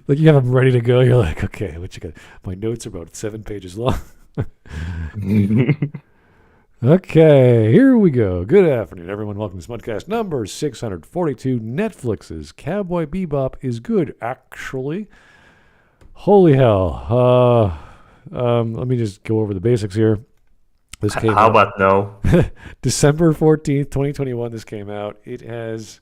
Like you have them ready to go. You're like, okay, what you got? My notes are about 7 pages long. Okay, here we go. Good afternoon, everyone. Welcome to Smudcast number 642. Netflix's Cowboy Bebop is good, actually. Holy hell. Let me just go over the basics here. This came How out about no? December 14th, 2021. This came out. It has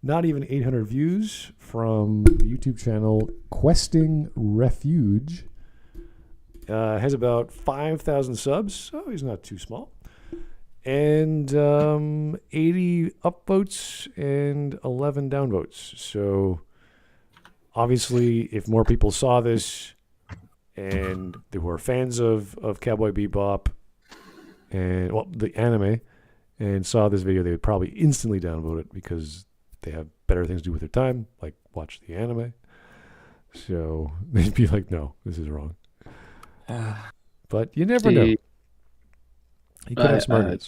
not even 800 views from the YouTube channel Questing Refuge. Has about 5,000 subs, so he's not too small. And 80 upvotes and 11 downvotes. So obviously, if more people saw this and they were fans of Cowboy Bebop and the anime and saw this video, they would probably instantly downvote it because they have better things to do with their time, like watch the anime. So they'd be like, no, this is wrong. But you never know. You could have smart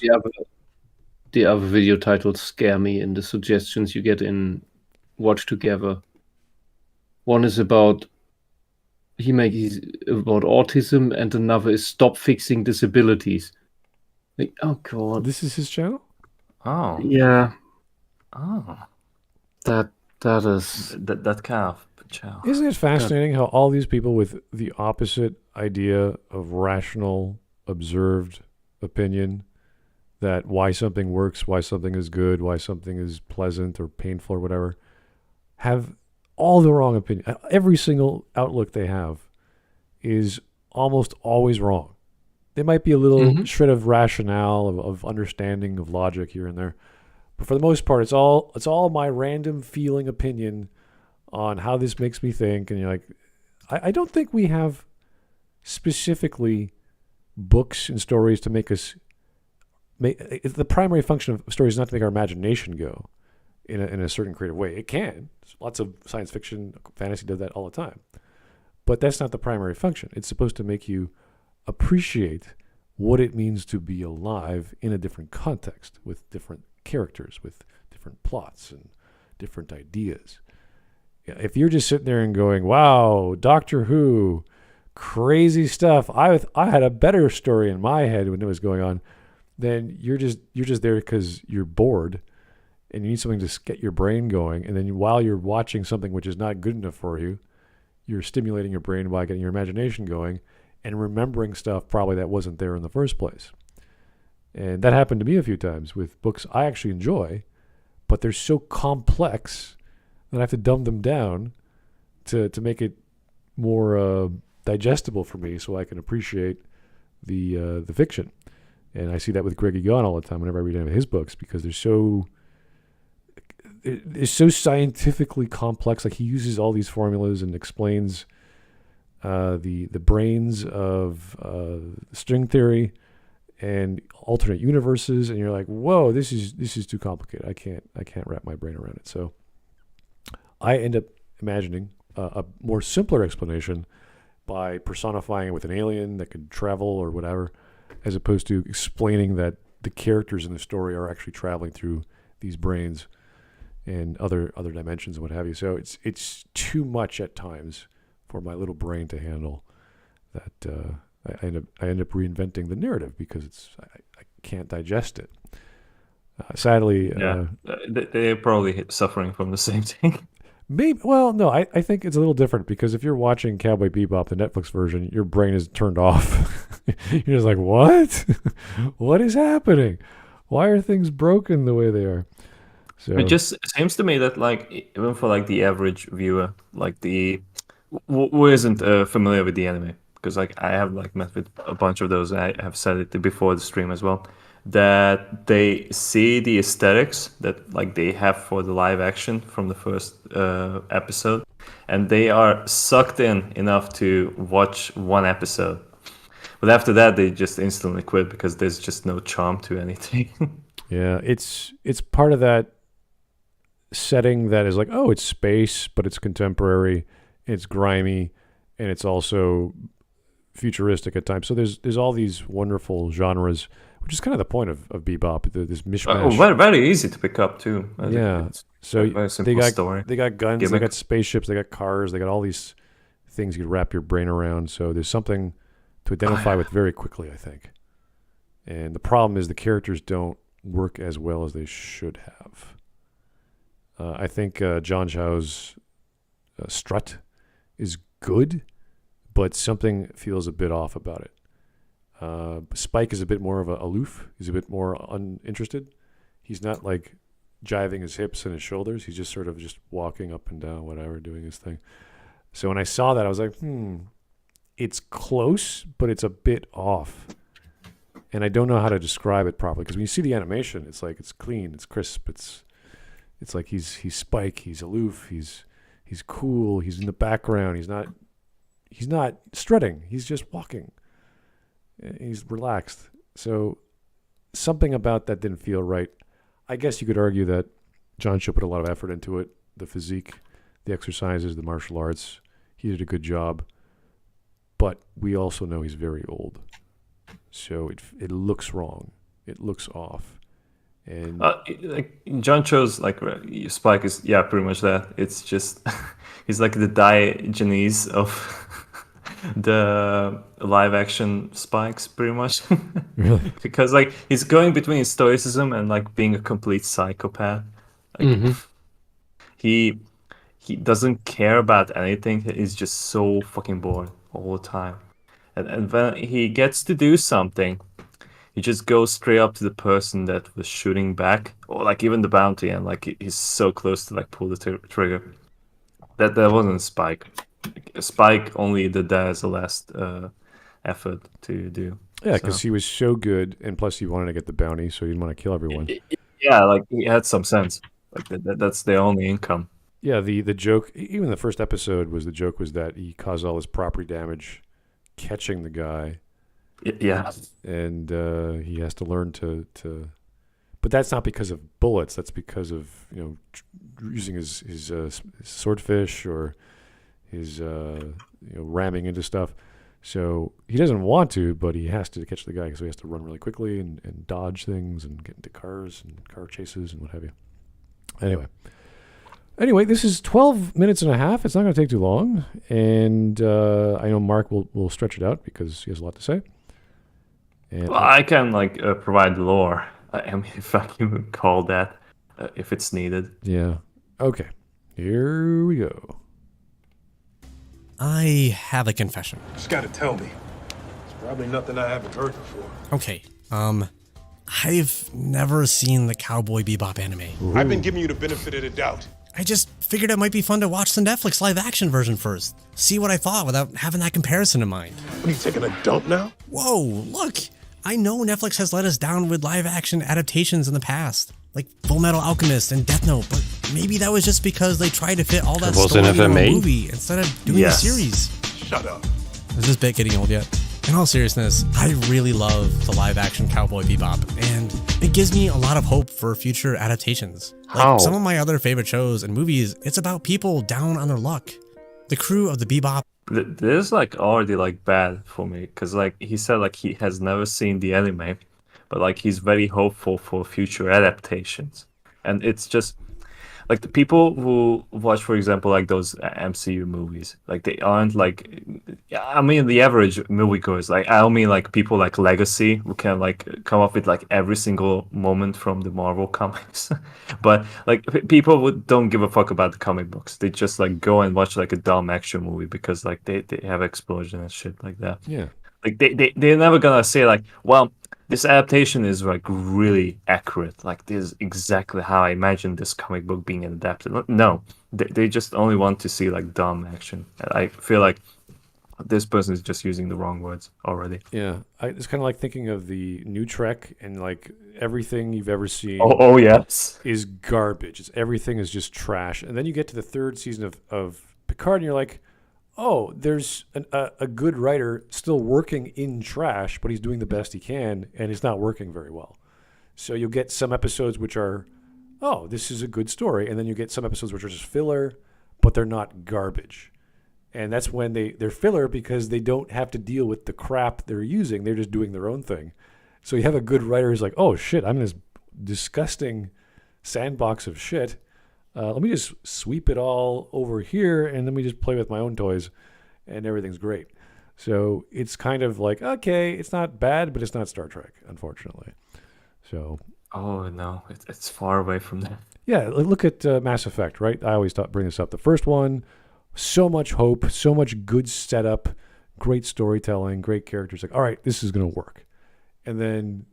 the other video titles scare me in the suggestions you get in Watch Together. One is about about autism, and another is Stop Fixing Disabilities. Like, oh god, this is his channel. Oh yeah. Oh, that is that kind of channel. Isn't it fascinating how all these people with the opposite idea of rational, observed opinion, that why something works, why something is good, why something is pleasant or painful or whatever, have all the wrong opinion. Every single outlook they have is almost always wrong. There might be a little shred of rationale, of understanding, of logic here and there, but for the most part, it's all my random feeling opinion on how this makes me think. And you're like, I don't think we have specifically books and stories to make us the primary function of stories is not to make our imagination go in a certain creative way. It can. Lots of science fiction, fantasy does that all the time. But that's not the primary function. It's supposed to make you appreciate what it means to be alive in a different context with different characters, with different plots and different ideas. If you're just sitting there and going, wow, Doctor Who, crazy stuff. I had a better story in my head when it was going on, then you're just there because you're bored and you need something to get your brain going. And then while you're watching something which is not good enough for you, you're stimulating your brain by getting your imagination going and remembering stuff probably that wasn't there in the first place. And that happened to me a few times with books I actually enjoy, but they're so complex that I have to dumb them down to make it more digestible for me so I can appreciate the fiction. And I see that with Greg Egan all the time whenever I read any of his books, because they're so scientifically complex. Like he uses all these formulas and explains the brains of string theory and alternate universes, and you're like, whoa, this is too complicated. I can't wrap my brain around it. So I end up imagining a more simpler explanation by personifying it with an alien that could travel or whatever, as opposed to explaining that the characters in the story are actually traveling through these brains and other dimensions and what have you. So it's too much at times for my little brain to handle. That I end up reinventing the narrative because I can't digest it. Sadly, they're probably suffering from the same thing. Maybe. Well, no, I think it's a little different because if you're watching Cowboy Bebop, the Netflix version, your brain is turned off. You're just like, what? What is happening? Why are things broken the way they are? So it just seems to me that, like, even for like the average viewer, like who isn't familiar with the anime, because like I have like met with a bunch of those. I have said it before the stream as well, that they see the aesthetics that like they have for the live action from the first episode, and they are sucked in enough to watch one episode. But after that, they just instantly quit because there's just no charm to anything. Yeah, it's part of that setting that is like, oh, it's space, but it's contemporary, it's grimy, and it's also futuristic at times. So there's all these wonderful genres, which is kind of the point of Bebop, this mishmash. Very, very easy to pick up too. Yeah, So Very simple story. they got guns, they Gimmick. got spaceships, they got cars, they got all these things you could wrap your brain around. So there's something to identify with very quickly, I think. And the problem is the characters don't work as well as they should have. I think John Chow's strut is good, but something feels a bit off about it. Spike is a bit more of a aloof. He's a bit more uninterested. He's not like jiving his hips and his shoulders. He's just sort of just walking up and down, whatever, doing his thing. So when I saw that, I was like, it's close, but it's a bit off. And I don't know how to describe it properly, because when you see the animation, it's like it's clean, it's crisp, it's like he's Spike, he's aloof, he's cool, he's in the background, he's not strutting, he's just walking. He's relaxed. So something about that didn't feel right. I guess you could argue that John Cho put a lot of effort into it, the physique, the exercises, the martial arts. He did a good job. But we also know he's very old. So it looks wrong. It looks off. And like John Cho's like Spike is pretty much that. It's just he's like the Diogenes of the live action Spikes, pretty much. really, Because like he's going between stoicism and like being a complete psychopath. Like, he doesn't care about anything. He's just so fucking bored all the time. And when he gets to do something, he just goes straight up to the person that was shooting back, or like even the bounty, and like he's so close to like pull the trigger. That wasn't Spike. Spike only did that as a last effort to do. yeah, because he was so good, and plus he wanted to get the bounty, so he didn't want to kill everyone. Yeah, like he had some sense. Like that's their only income. Yeah, the joke, even the first episode was that he caused all this property damage catching the guy. Yeah. And he has to learn to but that's not because of bullets. That's because of, using his swordfish or his ramming into stuff. So he doesn't want to, but he has to catch the guy, so he has to run really quickly and dodge things and get into cars and car chases and what have you. Anyway, this is 12 minutes and a half. It's not going to take too long. And I know Mark will stretch it out because he has a lot to say. And Well, I can like provide lore. I mean, if I can call that, if it's needed. yeah. Okay. Here we go. I have a confession. Just gotta tell me. It's probably nothing I haven't heard before. Okay, I've never seen the Cowboy Bebop anime. I've been giving you the benefit of the doubt. I just figured it might be fun to watch the Netflix live action version first. See what I thought without having that comparison in mind. What, are you taking a dump now? Whoa, look! I know Netflix has let us down with live action adaptations in the past, like Full Metal Alchemist and Death Note, but maybe that was just because they tried to fit all that Was story an into a FMA? movie instead of doing Yes. a series. Shut up. Is this bit getting old yet? In all seriousness, I really love the live-action Cowboy Bebop, and it gives me a lot of hope for future adaptations. How? Like some of my other favorite shows and movies, it's about people down on their luck. The crew of the Bebop. This is like already like bad for me because like he said like he has never seen the anime, but like he's very hopeful for future adaptations, and it's just like the people who watch, for example, like those MCU movies, like they aren't like, I mean, the average moviegoers, like I don't mean like people like Legacy who can like come up with like every single moment from the Marvel comics, but like people who don't give a fuck about the comic books. They just like go and watch like a dumb action movie because like they have explosion and shit like that. Yeah. Like they're never gonna say like, well, this adaptation is like really accurate. Like this is exactly how I imagined this comic book being adapted. No, they just only want to see like dumb action. I feel like this person is just using the wrong words already. Yeah. It's kind of like thinking of the new Trek, and like everything you've ever seen Oh yes. is garbage. Everything is just trash. And then you get to the third season of Picard, and you're like, oh, there's a good writer still working in trash, but he's doing the best he can, and it's not working very well. So you'll get some episodes which are, oh, this is a good story, and then you get some episodes which are just filler, but they're not garbage. And that's when they're filler because they don't have to deal with the crap they're using. They're just doing their own thing. So you have a good writer who's like, oh, shit, I'm in this disgusting sandbox of shit. Let me just sweep it all over here, and let me just play with my own toys, and everything's great. So it's kind of like, okay, it's not bad, but it's not Star Trek, unfortunately. So Oh no, it's far away from that. yeah, look at Mass Effect, right? I always bring this up. The first one, so much hope, so much good setup, great storytelling, great characters. Like, all right, this is going to work. And then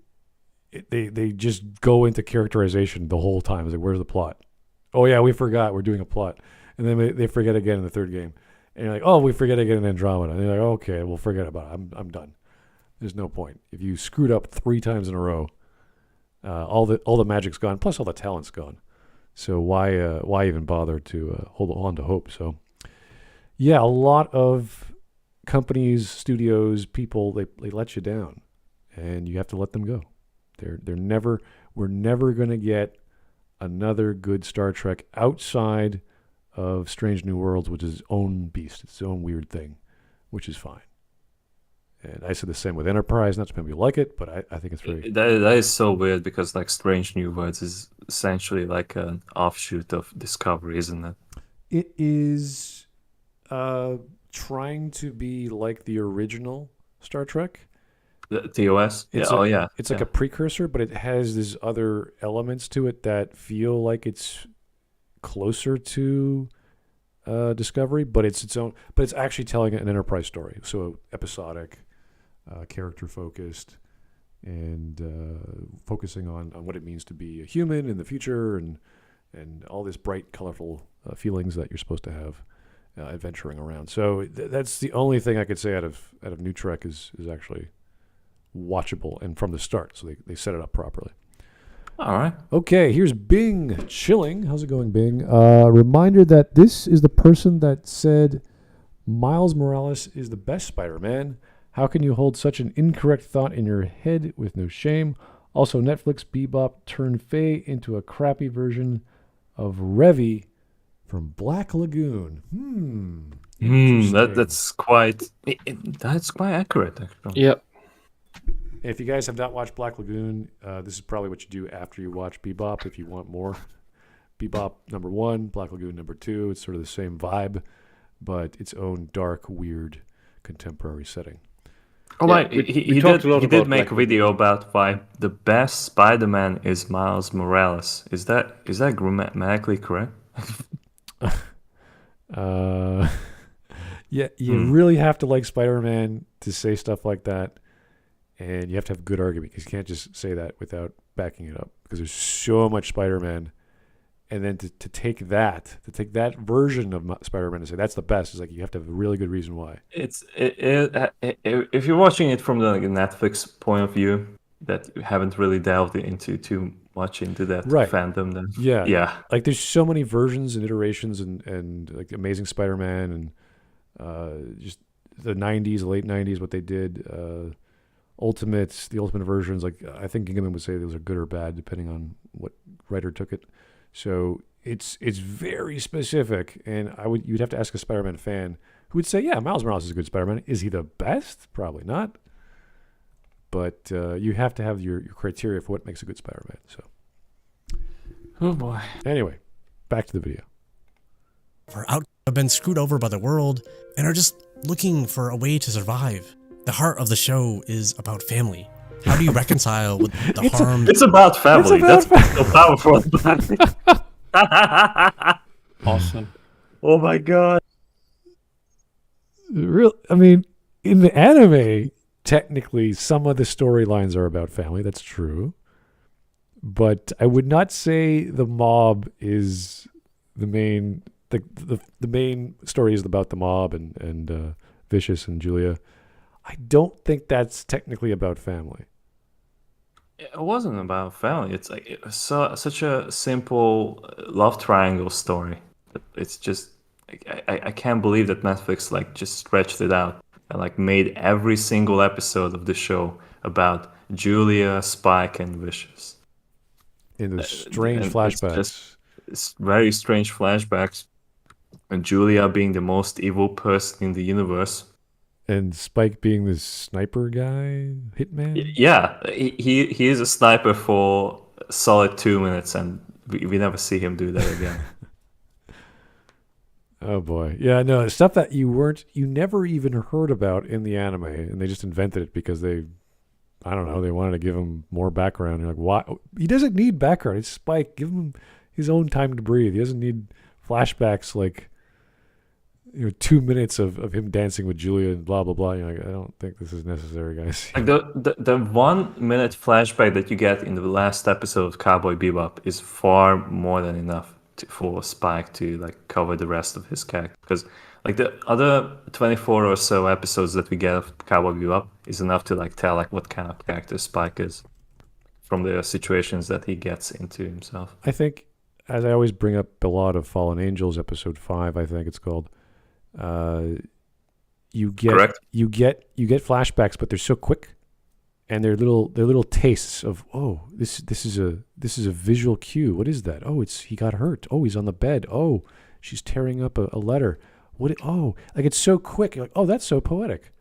they just go into characterization the whole time. It's like, where's the plot? Oh, yeah, we forgot. We're doing a plot. And then they forget again in the third game. And you're like, oh, we forget again in Andromeda. And they're like, okay, we'll forget about it. I'm done. There's no point. If you screwed up 3 times in a row, all the magic's gone, plus all the talent's gone. So why even bother to hold on to hope? So yeah, a lot of companies, studios, people, they let you down, and you have to let them go. We're never going to get another good Star Trek outside of Strange New Worlds, which is its own beast, its own weird thing, which is fine. And I said the same with Enterprise. Not to maybe like it, but I think it's very... That is so weird because like Strange New Worlds is essentially like an offshoot of Discovery, isn't it? It is trying to be like the original Star Trek. The TOS? Yeah. It's like a precursor, but it has these other elements to it that feel like it's closer to Discovery, but it's its own. But it's actually telling an Enterprise story, so episodic, character focused, and focusing on what it means to be a human in the future, and all this bright, colorful feelings that you're supposed to have adventuring around. So that's the only thing I could say out of New Trek is actually watchable and from the start. So they set it up properly. All right. Okay, here's Bing chilling. How's it going, Bing? Reminder that this is the person that said Miles Morales is the best Spider-Man. How can you hold such an incorrect thought in your head with no shame? Also, Netflix Bebop turned Faye into a crappy version of Revy from Black Lagoon. That's quite accurate, actually. Yeah. If you guys have not watched Black Lagoon, this is probably what you do after you watch Bebop if you want more. Bebop number 1, Black Lagoon number 2. It's sort of the same vibe, but its own dark, weird, contemporary setting. Oh, right. He did make Black a video about why the best Spider-Man is Miles Morales. Is that grammatically correct? Yeah, you really have to like Spider-Man to say stuff like that, and you have to have a good argument because you can't just say that without backing it up because there's so much Spider-Man, and then to take that version of Spider-Man and say that's the best is like you have to have a really good reason why. If you're watching it from the Netflix point of view, that you haven't really delved into too much into that fandom, then yeah, like there's so many versions and iterations and like Amazing Spider-Man and just the 90s, late 90s, what they did, the ultimate versions. Like I think Gingaman would say those are good or bad depending on what writer took it. So it's very specific, and you'd have to ask a Spider-Man fan who would say, yeah, Miles Morales is a good Spider-Man. Is he the best? Probably not. But you have to have your criteria for what makes a good Spider-Man. So, oh boy. Anyway, back to the video. Have been screwed over by the world and are just looking for a way to survive. The heart of the show is about family. How do you reconcile with the harm? It's about family. That's so powerful. Awesome. Oh my god. I mean, in the anime, technically, some of the storylines are about family. That's true. But I would not say the mob is the main... The main story is about the mob and Vicious and Julia. I don't think that's technically about family. It wasn't about family. It's like it was such a simple love triangle story. It's just I can't believe that Netflix like just stretched it out and like made every single episode of the show about Julia, Spike, and Vicious. In those strange flashbacks. It's very strange flashbacks. And Julia being the most evil person in the universe. And Spike being this sniper guy, hitman? Yeah, he is a sniper for a solid 2 minutes, and we never see him do that again. Oh boy. Yeah, no, stuff that you never even heard about in the anime, and they just invented it because I don't know, they wanted to give him more background. You're like, why? He doesn't need background. It's Spike. Give him his own time to breathe. He doesn't need flashbacks like 2 minutes of him dancing with Julia and blah blah blah. You're like, I don't think this is necessary, guys. Like the 1 minute flashback that you get in the last episode of Cowboy Bebop is far more than enough for Spike to like cover the rest of his character, because like the other 24 or so episodes that we get of Cowboy Bebop is enough to like tell like what kind of character Spike is from the situations that he gets into himself. I think, as I always bring up a lot of Fallen Angels, episode 5, I think it's called. You get Correct. you get flashbacks, but they're so quick, and they're little tastes of, oh, this is a visual cue. What is that? Oh, he got hurt. Oh, he's on the bed. Oh, she's tearing up a letter. Like it's so quick. You're like, oh, that's so poetic.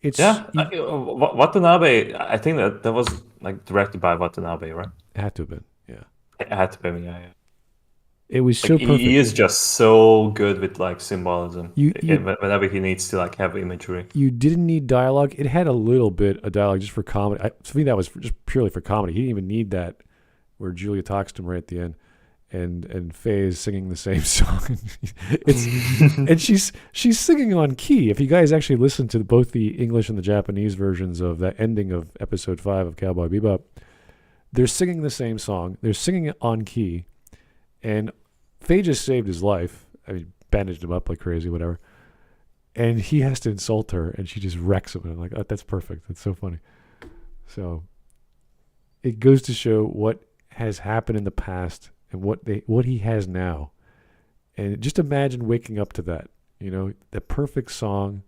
It's Watanabe. I think that was like directed by Watanabe, right? It had to have been. Yeah, It had to be. Yeah. it was so Like, perfect. he is just so good with like symbolism. You- Whenever he needs to like have imagery. You didn't need dialogue. It had a little bit of dialogue just for comedy. To me, that was just purely for comedy. He didn't even need that, where Julia talks to him right at the end, and Faye is singing the same song. And she's singing on key. If you guys actually listen to both the English and the Japanese versions of that ending of episode 5 of Cowboy Bebop, they're singing the same song. They're singing it on key, and Faye just saved his life. I mean, bandaged him up like crazy, whatever. And he has to insult her, and she just wrecks him. And I'm like, oh, that's perfect. That's so funny. So it goes to show what has happened in the past and what he has now. And just imagine waking up to that. The perfect song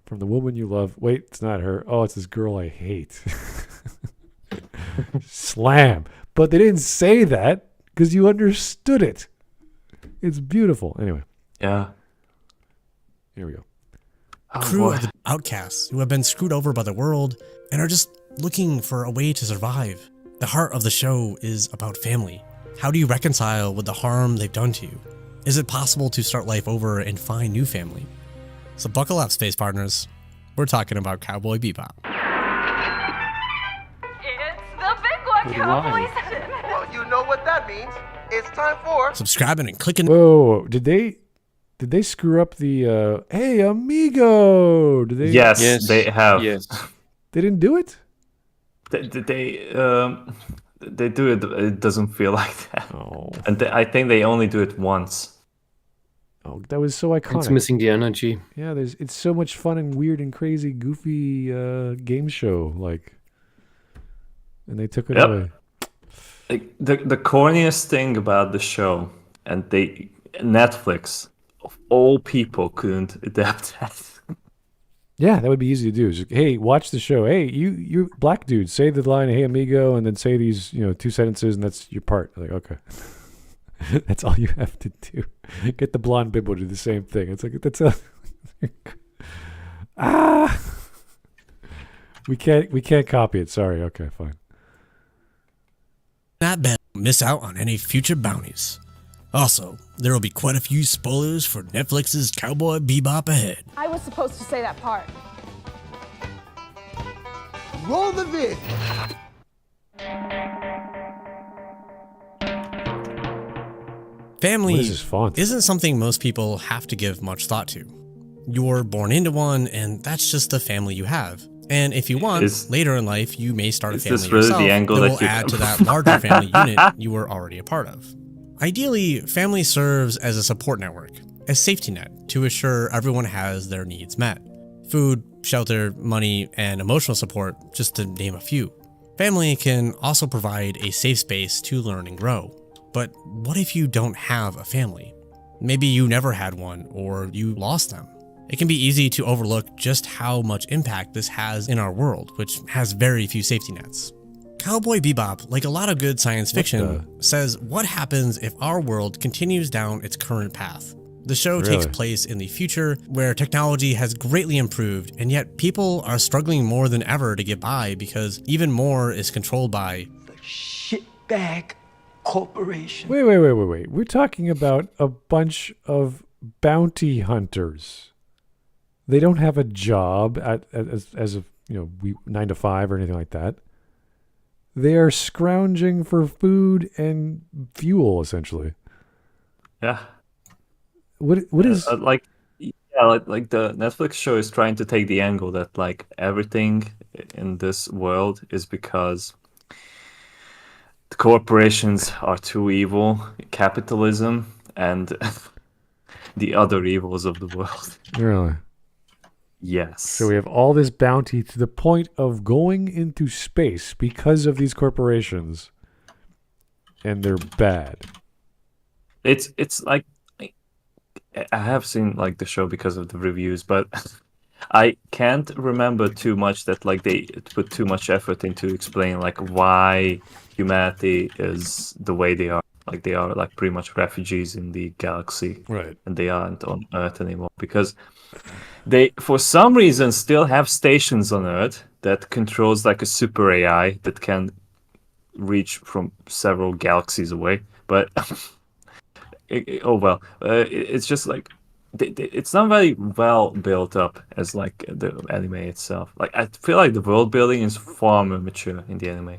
from the woman you love. Wait, it's not her. Oh, it's this girl I hate. Slam. But they didn't say that because you understood it. It's beautiful. Anyway, Yeah. here we go. Oh, Crew boy. of the outcasts who have been screwed over by the world and are just looking for a way to survive. The heart of the show is about family. How do you reconcile with the harm they've done to you? Is it possible to start life over and find new family? So buckle up, space partners. We're talking about Cowboy Bebop. It's the big one, Good Cowboy. line. Well, you know what that means. It's time for... Subscribing and clicking. Whoa, did they screw up the hey amigo? Did they? Yes, they have. Yes. They didn't do it? They do it. It doesn't feel like that. Oh, And I think they only do it once. that was so iconic. It's missing the energy. Yeah, it's so much fun and weird and crazy, goofy game show and they took it Yep. away. Like, the corniest thing about the show, and Netflix of all people couldn't adapt that. Yeah, that would be easy to do. It's like, hey, watch the show. Hey, you black dude, say the line, "Hey amigo," and then say these 2 sentences, and that's your part. Like, okay. That's all you have to do. Get the blonde bimbo to do the same thing. It's like, that's a we can't copy it. Sorry. Okay, fine. Not bad. Miss out on any future bounties. Also, there will be quite a few spoilers for Netflix's Cowboy Bebop ahead. I was supposed to say that part. Roll the vid. Family What is this font? isn't something most people have to give much thought to. You're born into one, and that's just the family you have. And if you want, later in life, you may start a Is family this really the yourself angle that that will you- add to that larger family unit you were already a part of. Ideally, family serves as a support network, a safety net to assure everyone has their needs met. Food, shelter, money, and emotional support, just to name a few. Family can also provide a safe space to learn and grow. But what if you don't have a family? Maybe you never had one, or you lost them. It can be easy to overlook just how much impact this has in our world, which has very few safety nets. Cowboy Bebop, like a lot of good science fiction, says what happens if our world continues down its current path. The show takes Really? place in the future where technology has greatly improved, and yet people are struggling more than ever to get by because even more is controlled by Shitbag corporation. Wait. We're talking about a bunch of bounty hunters. They don't have a job as a 9 to 5 or anything like that. They are scrounging for food and fuel, essentially. Yeah. What is like the Netflix show is trying to take the angle that like everything in this world is because the corporations are too evil, capitalism, and the other evils of the world. really? Yes. So we have all this bounty to the point of going into space because of these corporations, and they're bad. It's like I have seen like the show because of the reviews, but I can't remember too much that like they put too much effort into explaining like why humanity is the way they are. Like they are like pretty much refugees in the galaxy, Right. and they aren't on Earth anymore because they, for some reason, still have stations on Earth that controls like a super AI that can reach from several galaxies away. But it's just like it's not very well built up as like the anime itself. Like I feel like the world building is far more mature in the anime.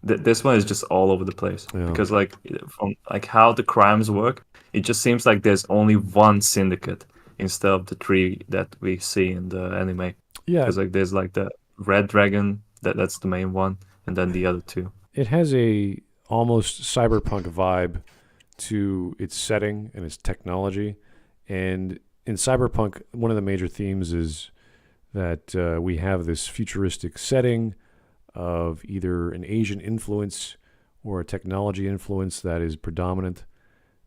This one is just all over the place because like from like how the crimes work, it just seems like there's only one syndicate instead of the 3 that we see in the anime. Yeah. Because like there's like the Red Dragon, that's the main one, and then the other 2. It has a almost cyberpunk vibe to its setting and its technology. And in cyberpunk, one of the major themes is that we have this futuristic setting of either an Asian influence or a technology influence that is predominant,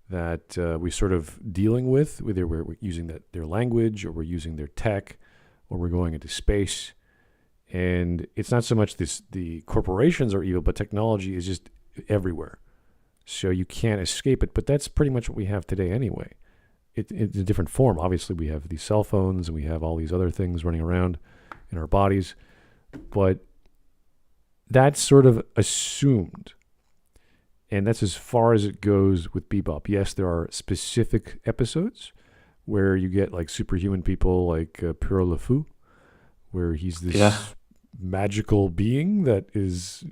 that we're sort of dealing with, whether we're using their language or we're using their tech or we're going into space. And it's not so much the corporations are evil, but technology is just everywhere. So you can't escape it. But that's pretty much what we have today anyway. It's a different form. Obviously, we have these cell phones and we have all these other things running around in our bodies. But that's sort of assumed. And that's as far as it goes with Bebop. Yes, there are specific episodes where you get like superhuman people like Pure Le Fou, where he's this magical being that is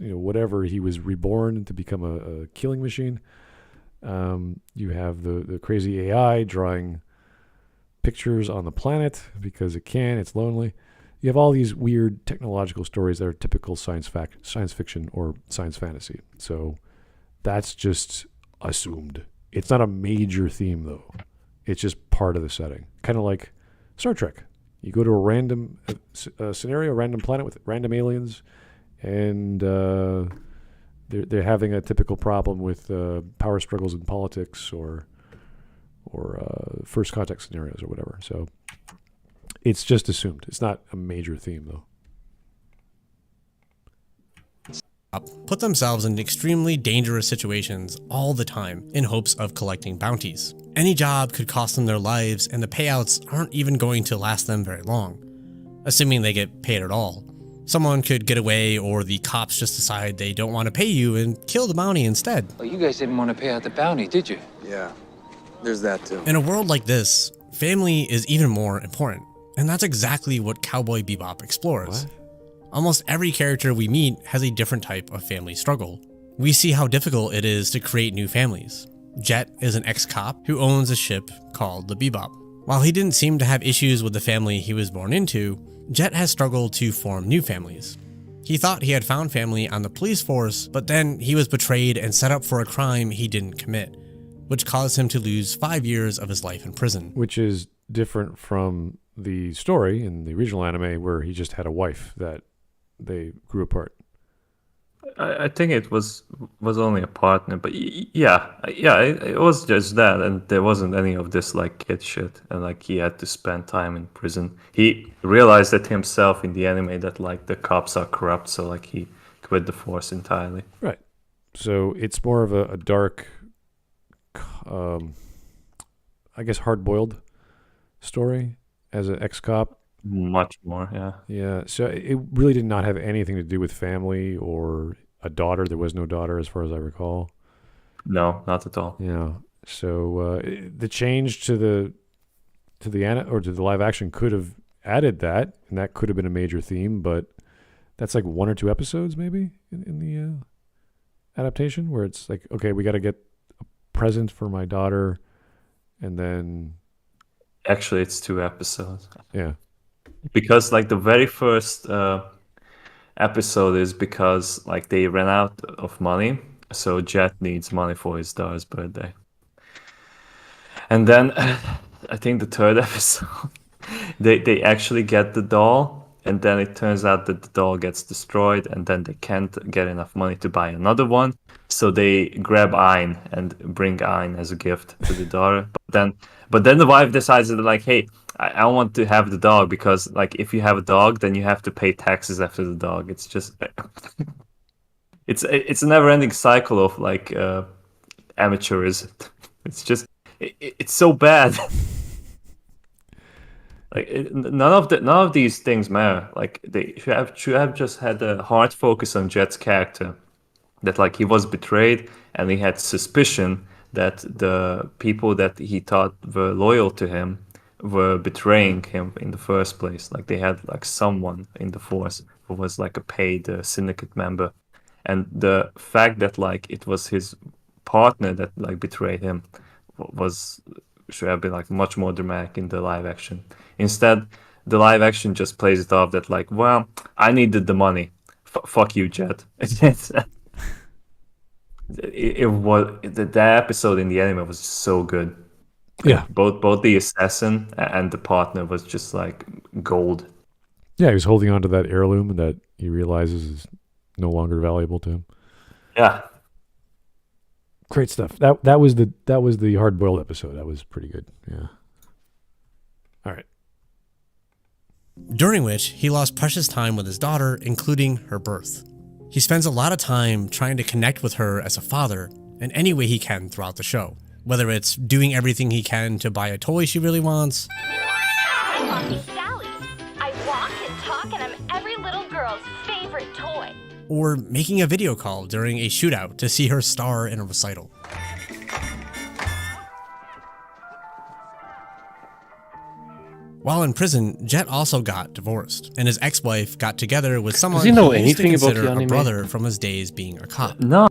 whatever, he was reborn to become a killing machine. You have the crazy AI drawing pictures on the planet because it can, it's lonely. You have all these weird technological stories that are typical science fiction or science fantasy. So that's just assumed. It's not a major theme, though. It's just part of the setting. Kind of like Star Trek. You go to a random scenario, a random planet with random aliens, and they're having a typical problem with power struggles in politics or first contact scenarios or whatever. So it's just assumed. It's not a major theme, though. Put themselves in extremely dangerous situations all the time in hopes of collecting bounties. Any job could cost them their lives, and the payouts aren't even going to last them very long, assuming they get paid at all. Someone could get away, or the cops just decide they don't want to pay you and kill the bounty instead. Well, you guys didn't want to pay out the bounty, did you? Yeah, there's that too. In a world like this, family is even more important, and that's exactly what Cowboy Bebop explores. What? Almost every character we meet has a different type of family struggle. We see how difficult it is to create new families. Jet is an ex-cop who owns a ship called the Bebop. While he didn't seem to have issues with the family he was born into, Jet has struggled to form new families. He thought he had found family on the police force, but then he was betrayed and set up for a crime he didn't commit, which caused him to lose 5 years of his life in prison. Which is different from the story in the original anime where he just had a wife that they grew apart. I think it was only a partner, but it was just that, and there wasn't any of this like kid shit, and like he had to spend time in prison. He realized that himself in the anime that like the cops are corrupt, so like he quit the force entirely. Right. So it's more of a dark, I guess hard-boiled story as an ex-cop. Much more, yeah. Yeah, so it really did not have anything to do with family or a daughter. There was no daughter as far as I recall. No, not at all. Yeah. So the change to the live action could have added that, and that could have been a major theme. But that's like 1 or 2 episodes, maybe in the adaptation, where it's like, okay, we got to get a present for my daughter, and then Actually, it's 2 episodes. yeah, Because like the very first episode is because like they ran out of money, so Jet needs money for his daughter's birthday. And then I think the third episode, they actually get the doll, and then it turns out that the doll gets destroyed, and then they can't get enough money to buy another one. So they grab Ein and bring Ein as a gift to the daughter. But then the wife decides that like, hey, I want to have the dog because like if you have a dog, then you have to pay taxes after the dog. It's just it's a never-ending cycle of like amateurism. It's just it's so bad. Like none of these things matter. Like they should have just had a hard focus on Jet's character. That like he was betrayed and he had suspicion that the people that he thought were loyal to him were betraying him in the first place. Like they had like someone in the force who was like a paid syndicate member, and the fact that like it was his partner that like betrayed him should have been like much more dramatic in the live action. Instead, the live action just plays it off that like, well, I needed the money. Fuck you, Jet. It was that episode in the anime was so good. yeah, Both the assassin and the partner was just like gold. yeah. He was holding on to that heirloom that he realizes is no longer valuable to him. Yeah. Great stuff. That was the hard boiled episode. That was pretty good. Yeah. All right. During which he lost precious time with his daughter, including her birth. He spends a lot of time trying to connect with her as a father in any way he can throughout the show, whether it's doing everything he can to buy a toy she really wants, I'm Lucky Sally. I walk and talk and I'm every little girl's favorite toy. or making a video call during a shootout to see her star in a recital. While in prison, Jet also got divorced, and his ex-wife got together with someone he know he used to anything about consider the a anime? brother from his days being a cop. No.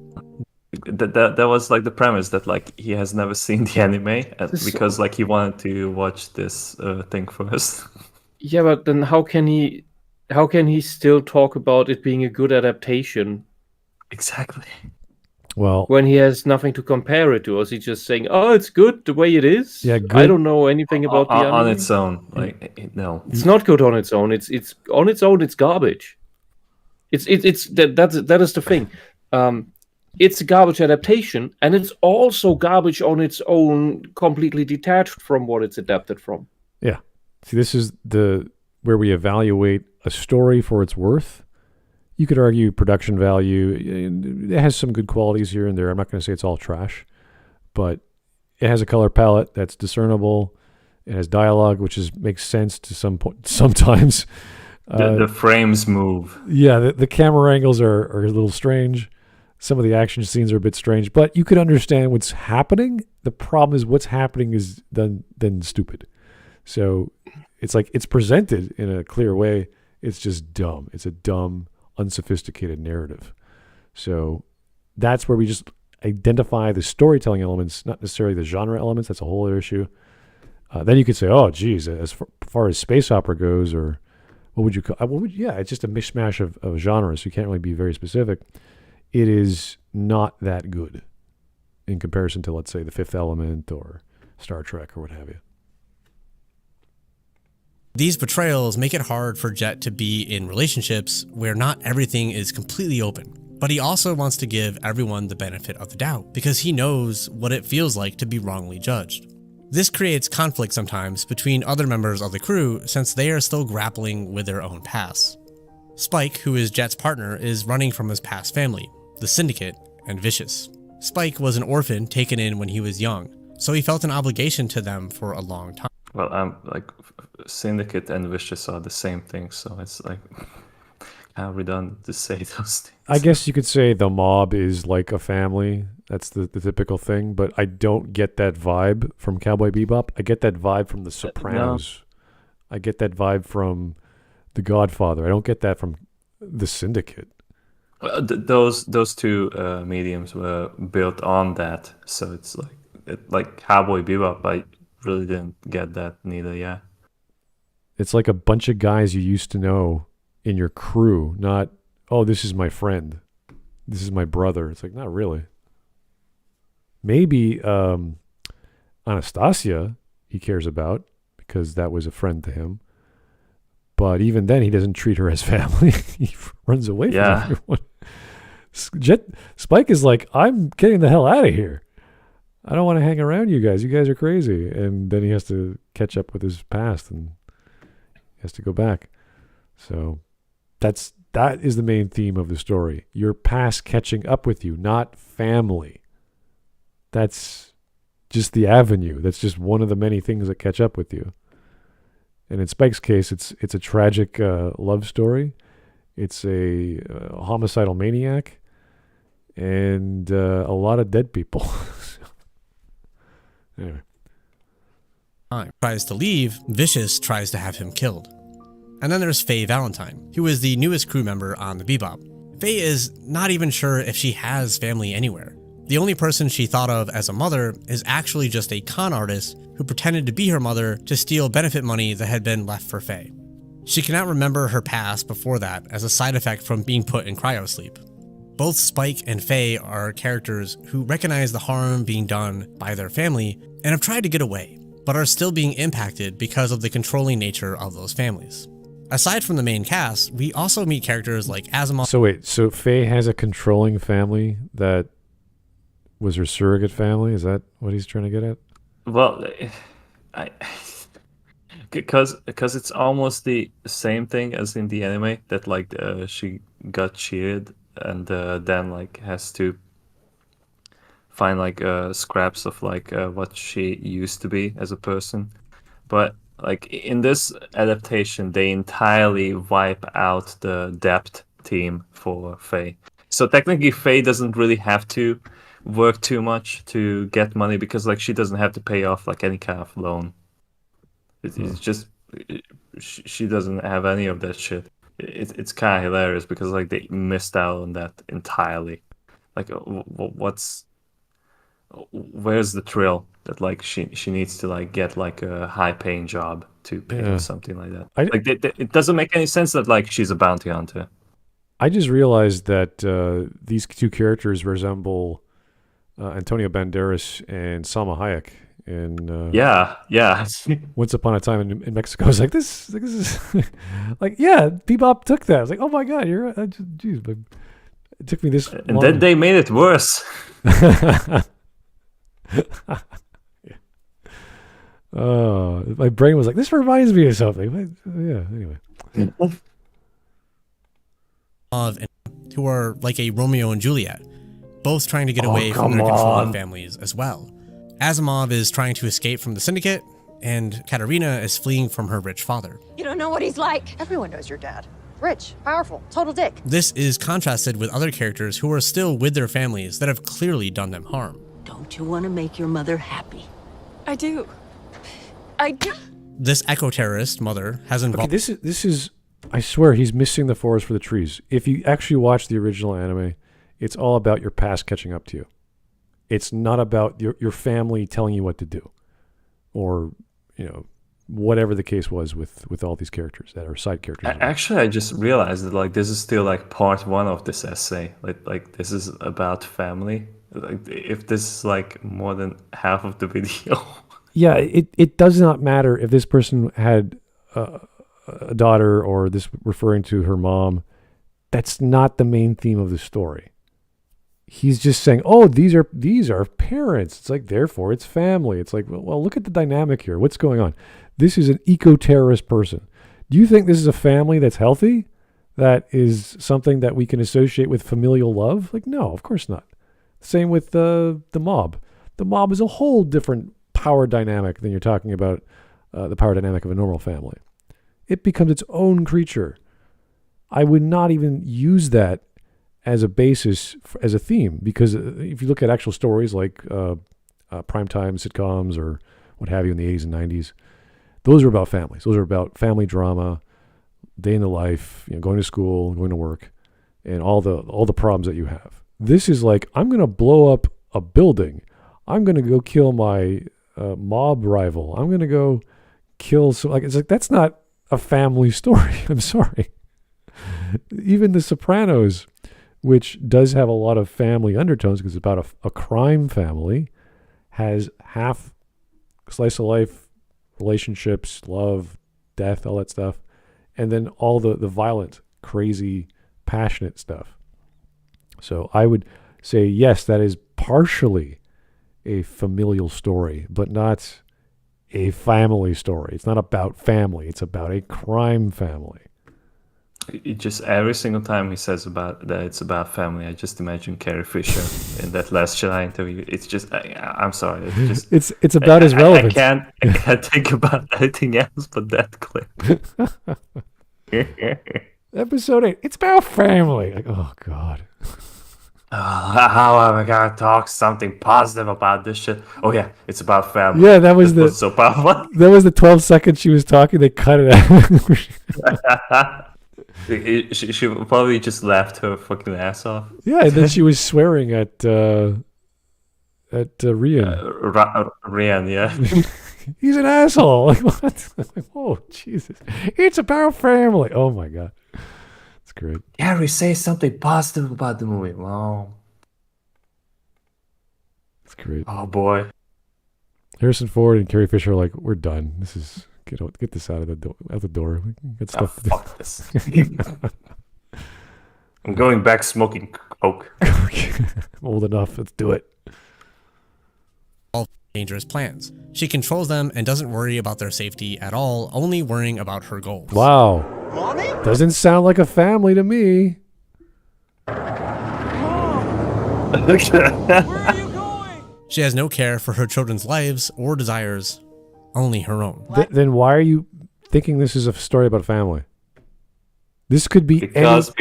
That was like the premise that like he has never seen the anime because like he wanted to watch this thing first. Yeah, but then how can he still talk about it being a good adaptation Exactly. Well, when he has nothing to compare it to? Or is he just saying, "Oh, it's good the way it is"? Yeah, I good. don't know anything about the anime. On its own, like no. It's not good on its own. It's on its own. It's garbage. That is the thing. It's a garbage adaptation, and it's also garbage on its own, completely detached from what it's adapted from. yeah. See, this is where we evaluate a story for its worth. You could argue production value. It has some good qualities here and there. I'm not going to say it's all trash, but it has a color palette that's discernible. It has dialogue, which makes sense to some point sometimes. The frames move. Yeah, the camera angles are a little strange. Some of the action scenes are a bit strange, but you could understand what's happening. The problem is what's happening is then stupid. So it's like it's presented in a clear way. It's just dumb. It's a dumb, unsophisticated narrative. So that's where we just identify the storytelling elements, not necessarily the genre elements. That's a whole other issue. Then you could say, oh, geez, as far as space opera goes, or what would you call? It's just a mishmash of genres. So you can't really be very specific. It is not that good in comparison to, let's say, The Fifth Element or Star Trek or what have you. These betrayals make it hard for Jet to be in relationships where not everything is completely open. But he also wants to give everyone the benefit of the doubt because he knows what it feels like to be wrongly judged. This creates conflict sometimes between other members of the crew since they are still grappling with their own pasts. Spike, who is Jet's partner, is running from his past family, the Syndicate, and Vicious. Spike was an orphan taken in when he was young, so he felt an obligation to them for a long time. Well, like Syndicate and Vicious are the same thing, so it's like kind of redundant to say those things. I guess you could say the mob is like a family. That's the typical thing, but I don't get that vibe from Cowboy Bebop. I get that vibe from The Sopranos. I get that vibe from The Godfather. I don't get that from The Syndicate. Well, those two mediums were built on that, so it's like Cowboy Bebop. I really didn't get that neither. Yeah, It's like a bunch of guys you used to know in your crew, not, oh, this is my friend, this is my brother. It's like, not really. Maybe Anastasia he cares about because that was a friend to him. But even then, he doesn't treat her as family. He runs away from everyone. Spike is like, I'm getting the hell out of here. I don't want to hang around you guys. You guys are crazy. And then he has to catch up with his past and he has to go back. So that is the main theme of the story. Your past catching up with you, not family. That's just the avenue. That's just one of the many things that catch up with you. And in Spike's case, it's a tragic love story. It's a homicidal maniac and a lot of dead people. Anyway. Tries to leave, Vicious tries to have him killed. And then there's Faye Valentine, who is the newest crew member on the Bebop. Faye is not even sure if she has family anywhere. The only person she thought of as a mother is actually just a con artist who pretended to be her mother to steal benefit money that had been left for Faye. She cannot remember her past before that as a side effect from being put in cryosleep. Both Spike and Faye are characters who recognize the harm being done by their family and have tried to get away, but are still being impacted because of the controlling nature of those families. Aside from the main cast, we also meet characters like Asimov. So wait, so Faye has a controlling family that was her surrogate family? Is that what he's trying to get at? Well, because it's almost the same thing as in the anime that like she got cheated and then like has to find like scraps of like what she used to be as a person. But like in this adaptation, they entirely wipe out the debt team for Faye. So technically, Faye doesn't really have to work too much to get money because like she doesn't have to pay off like any kind of loan. It's just she doesn't have any of that shit. It's kind of hilarious because like they missed out on that entirely. Like where's the thrill that like she needs to like get like a high paying job to pay or something like that. It doesn't make any sense that like she's a bounty hunter. I just realized that these two characters resemble Antonio Banderas and Salma Hayek in yeah. Once Upon a Time in Mexico. I was like, this is like, yeah, Bebop took that. I was like, oh my god, you're geez, but it took me this and long. then they made it worse. Oh, my brain was like, this reminds me of something. Yeah, anyway. Who are like a Romeo and Juliet, both trying to get away from their controlling families as well. Asimov is trying to escape from the Syndicate, and Katerina is fleeing from her rich father. You don't know what he's like. Everyone knows your dad. Rich, powerful, total dick. This is contrasted with other characters who are still with their families that have clearly done them harm. Don't you want to make your mother happy? I do. This eco-terrorist mother has involved... Okay, this is, I swear, he's missing the forest for the trees. If you actually watch the original anime, it's all about your past catching up to you. It's not about your family telling you what to do, or whatever the case was with all these characters that are side characters. Actually, I just realized that like this is still like part one of this essay. Like this is about family. Like if this is like more than half of the video. Yeah, it does not matter if this person had a daughter or this referring to her mom. That's not the main theme of the story. He's just saying, oh, these are parents. It's like, therefore, it's family. It's like, well, look at the dynamic here. What's going on? This is an eco-terrorist person. Do you think this is a family that's healthy? That is something that we can associate with familial love? Like, no, of course not. Same with the mob. The mob is a whole different power dynamic than you're talking about the power dynamic of a normal family. It becomes its own creature. I would not even use that as a basis, as a theme. Because if you look at actual stories like primetime sitcoms or what have you in the 80s and 90s, those are about families. Those are about family drama, day in the life, going to school, going to work, and all the problems that you have. This is like, I'm going to blow up a building. I'm going to go kill my mob rival. I'm going to go kill some, it's like, that's not a family story. I'm sorry. Even The Sopranos, which does have a lot of family undertones because it's about a crime family, has half slice of life relationships, love, death, all that stuff, and then all the violent, crazy, passionate stuff. So I would say, yes, that is partially a familial story, but not a family story. It's not about family. It's about a crime family. It just every single time he says about that it's about family, I just imagine Carrie Fisher in that Last July interview. It's just, I'm sorry, it's just it's about his relevance. I can't think about anything else but that clip. Episode 8. It's about family. Like, oh God. How am I gonna talk something positive about this shit? Oh yeah, it's about family. Yeah, that was so powerful. That was the 12 seconds she was talking. They cut it out. She probably just laughed her fucking ass off. Yeah, and then she was swearing at Rian. Rian, yeah. He's an asshole. Like, what? Like, oh, Jesus. It's about family. Oh, my God. It's great. Gary, say something positive about the movie. Wow. It's great. Oh, boy. Harrison Ford and Carrie Fisher are like, we're done. This is... Get this out of the door. Get stuff. Oh, fuck this. I'm going back smoking coke. I'm old enough. Let's do it. All dangerous plans. She controls them and doesn't worry about their safety at all, only worrying about her goals. Wow. Mommy? Doesn't sound like a family to me. Where are you going? She has no care for her children's lives or desires. Only her own. Then why are you thinking this is a story about family? This could be because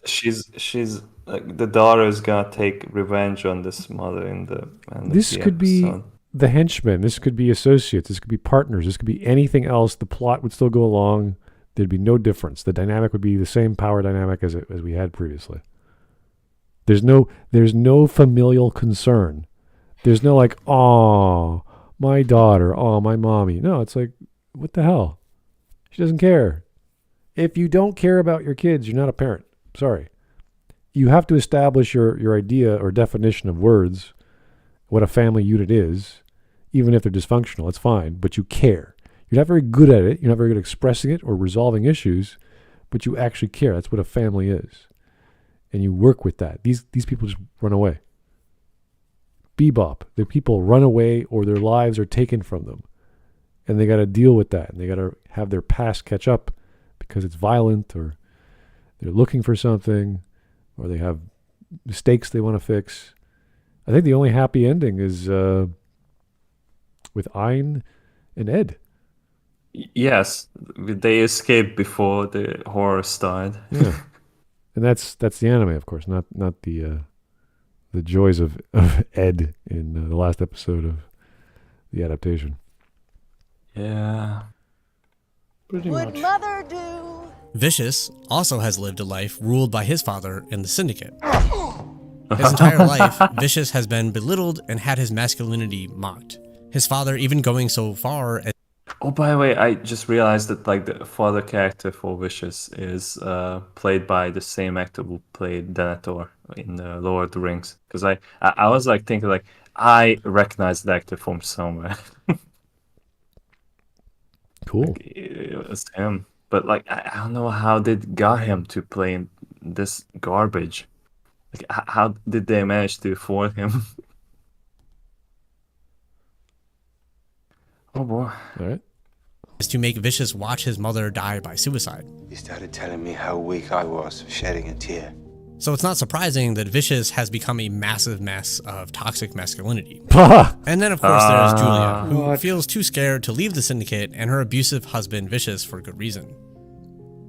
she's like, the daughter is gonna take revenge on this mother in the end. This could be the henchmen. This could be associates. This could be partners. This could be anything else. The plot would still go along. There'd be no difference. The dynamic would be the same power dynamic as we had previously. There's no familial concern. There's no like, oh, my daughter, oh, my mommy. No, it's like, what the hell? She doesn't care. If you don't care about your kids, you're not a parent. Sorry. You have to establish your idea or definition of words, what a family unit is, even if they're dysfunctional, it's fine, but you care. You're not very good at it. You're not very good at expressing it or resolving issues, but you actually care. That's what a family is. And you work with that. These people just run away. Bebop, the people run away or their lives are taken from them. And they got to deal with that. And they got to have their past catch up because it's violent or they're looking for something or they have mistakes they want to fix. I think the only happy ending is with Ein and Ed. Yes, they escaped before the horror started. Yeah. And that's the anime, of course, not the joys of Ed in the last episode of the adaptation. Yeah. Pretty much. Mother do? Vicious also has lived a life ruled by his father in the Syndicate. His entire life, Vicious has been belittled and had his masculinity mocked. His father even going so far as... Oh, by the way, I just realized that like the father character for Vicious is played by the same actor who played Denethor in Lord of the Rings. Because I was like thinking like I recognize the actor from somewhere. Cool. Like, it was him, but like I don't know how they got him to play in this garbage. Like how did they manage to afford him? Oh boy! All right. Is to make Vicious watch his mother die by suicide. He started telling me how weak I was, shedding a tear. So it's not surprising that Vicious has become a massive mess of toxic masculinity. And then, of course, there's Julia, who feels too scared to leave the Syndicate and her abusive husband Vicious for good reason.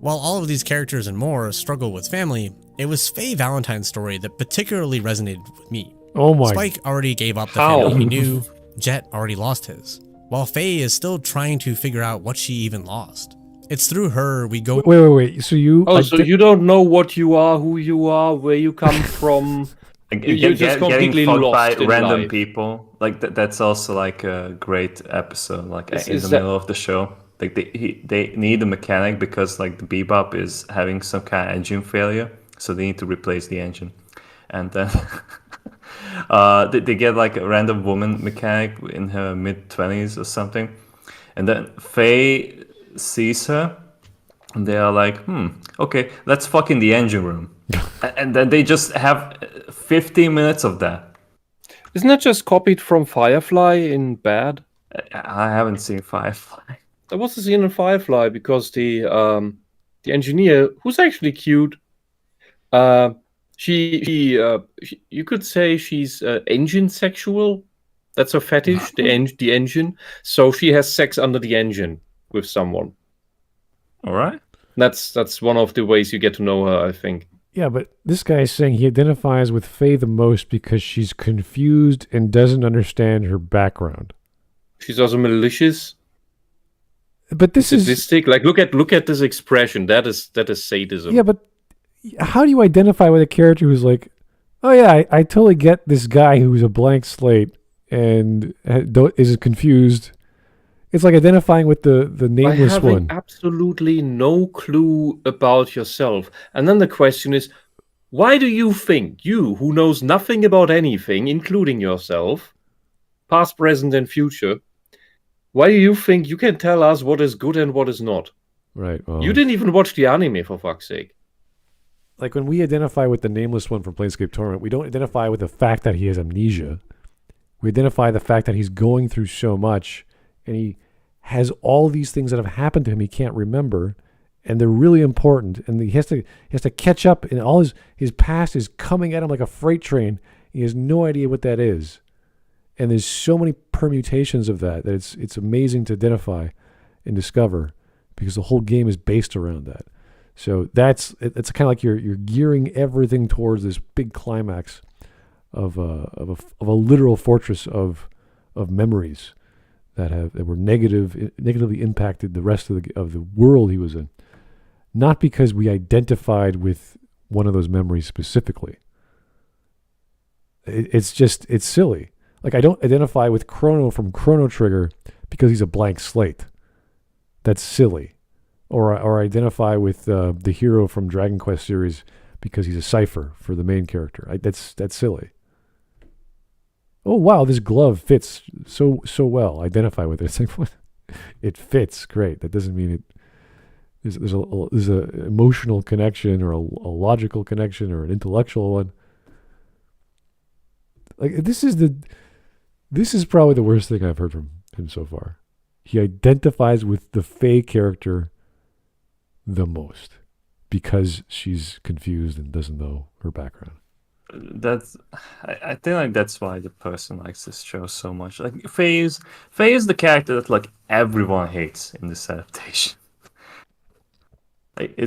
While all of these characters and more struggle with family, It was Faye Valentine's story that particularly resonated with me. Oh my. Spike already gave up the How? family he knew. Jet already lost his. While Faye is still trying to figure out what she even lost. It's through her we go. Wait. So you? So you don't know what you are, who you are, where you come from. You're just completely getting lost fucked by in random life. people. Like that's also like a great episode. Like in Is the that- middle of the show, like they need a mechanic because like the Bebop is having some kind of engine failure, so they need to replace the engine, and then they get like a random woman mechanic in her mid-20s or something, and then Faye sees her. And they are like, okay, let's fuck in the engine room. And then they just have 15 minutes of that. Isn't that just copied from Firefly in Bad? I haven't seen Firefly. There was a scene in Firefly because the engineer, who's actually cute, she you could say she's engine sexual. That's her fetish, the engine. So she has sex under the engine with someone. All right. That's one of the ways you get to know her, I think. Yeah, but this guy is saying he identifies with Faye the most because she's confused and doesn't understand her background. She's also malicious. But this is sadistic. Like look at this expression. That is sadism. Yeah, but how do you identify with a character who's like, oh yeah, I totally get this guy who's a blank slate and is confused. It's like identifying with the nameless By having one. absolutely no clue about yourself. And then the question is, why do you think, you who knows nothing about anything, including yourself, past, present, and future, why do you think you can tell us what is good and what is not? Right. Well, You didn't even watch the anime, for fuck's sake. like when we identify with the nameless one from Planescape Torment, we don't identify with the fact that he has amnesia. We identify the fact that he's going through so much and he has all these things that have happened to him he can't remember, and they're really important, and he has to catch up, and all his past is coming at him like a freight train. He has no idea what that is, and there's so many permutations of that it's amazing to identify and discover, because the whole game is based around that. So it's kind of like you're gearing everything towards this big climax of a literal fortress of memories that were negatively impacted the rest of the world he was in. Not because we identified with one of those memories specifically. It's silly. Like I don't identify with Chrono from Chrono Trigger because he's a blank slate. That's silly. Or identify with the hero from Dragon Quest series because he's a cipher for the main character. That's silly. Oh wow, this glove fits so well. Identify with it. It's like, what? It fits great. That doesn't mean it. There's a emotional connection or a logical connection or an intellectual one. Like this is probably the worst thing I've heard from him so far. He identifies with the Faye character the most because she's confused and doesn't know her background. I think like that's why the person likes this show so much. Like Faye is the character that like everyone hates in this adaptation. Like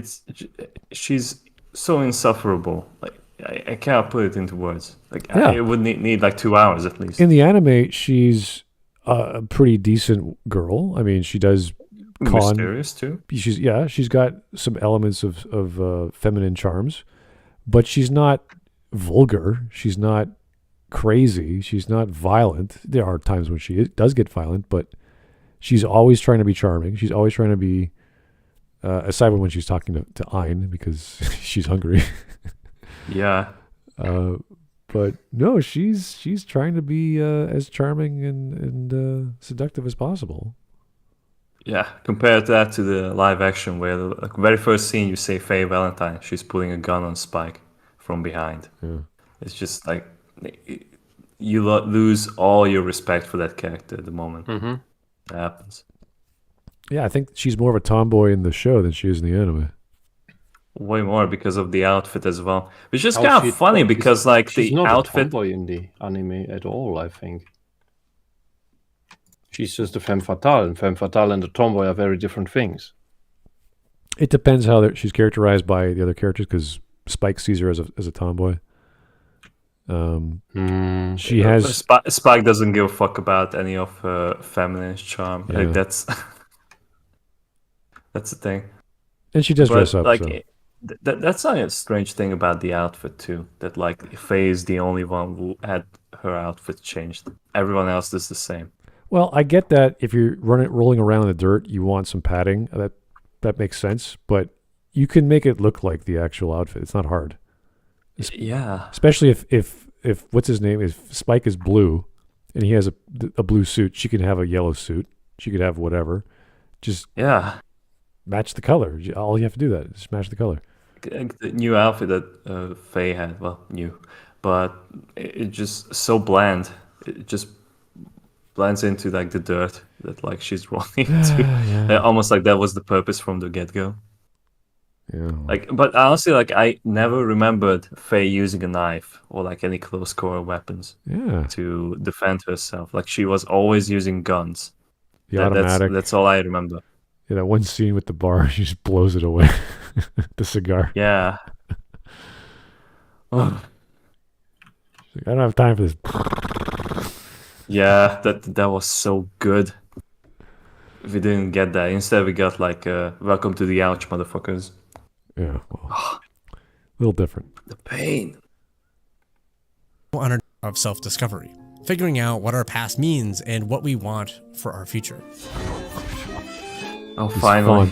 she's so insufferable. Like I cannot put it into words. Like Yeah. it would need like 2 hours at least. In the anime, she's a pretty decent girl. I mean, she does Mysterious too. She's got some elements of feminine charms, but she's not vulgar. She's not crazy. She's not violent. There are times when she does get violent, but she's always trying to be charming. She's always trying to be, aside from when she's talking to Ayn because she's hungry. Yeah. But no, she's trying to be as charming and seductive as possible. Yeah, compare that to the live action where the very first scene you say Faye Valentine, she's pulling a gun on Spike from behind. Yeah. It's just like you lose all your respect for that character at the moment that happens. Yeah, I think she's more of a tomboy in the show than she is in the anime. Way more because of the outfit as well. Which is kind of funny because like she's the not outfit. a tomboy in the anime at all, I think. She's just a femme fatale, and femme fatale and a tomboy are very different things. It depends how she's characterized by the other characters, because Spike sees her as a tomboy. She has Spike doesn't give a fuck about any of feminine charm. Yeah. Like that's the thing. and she does dress But up. like So. that's a strange thing about the outfit too. That like Faye is the only one who had her outfit changed. Everyone else is the same. Well, I get that if you're rolling around in the dirt, you want some padding. That makes sense. But you can make it look like the actual outfit. It's not hard. Yeah. Especially if what's his name, if Spike is blue and he has a blue suit, she could have a yellow suit. She could have whatever. Just match the color. All you have to do that is match the color. The new outfit that Faye had, well, new, but it's just so bland. It just blends into like the dirt that like she's rolling into. Almost like that was the purpose from the get-go. Yeah. Like, but honestly, like I never remembered Faye using a knife or like any close quarter weapons to defend herself. Like she was always using guns. The automatic. That's all I remember. Yeah, that one scene with the bar, she just blows it away. The cigar. Yeah. Oh. She's like, I don't have time for this. Yeah, that was so good. We didn't get that. Instead, we got like, welcome to the ouch, motherfuckers. Yeah, well, a little different. The pain. Of self-discovery, figuring out what our past means and what we want for our future. Oh, finally.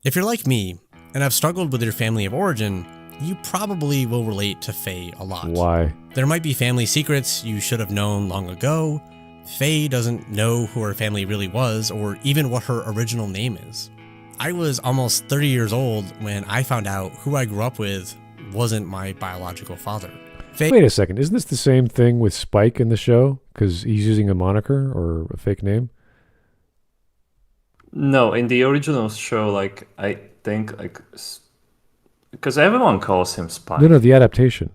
If you're like me and have struggled with your family of origin, you probably will relate to Faye a lot. Why? There might be family secrets you should have known long ago. Faye doesn't know who her family really was or even what her original name is. I was almost 30 years old when I found out who I grew up with wasn't my biological father. Wait a second. Isn't this the same thing with Spike in the show? Because he's using a moniker or a fake name? No, in the original show, like, I think, like, because everyone calls him Spike. No, the adaptation.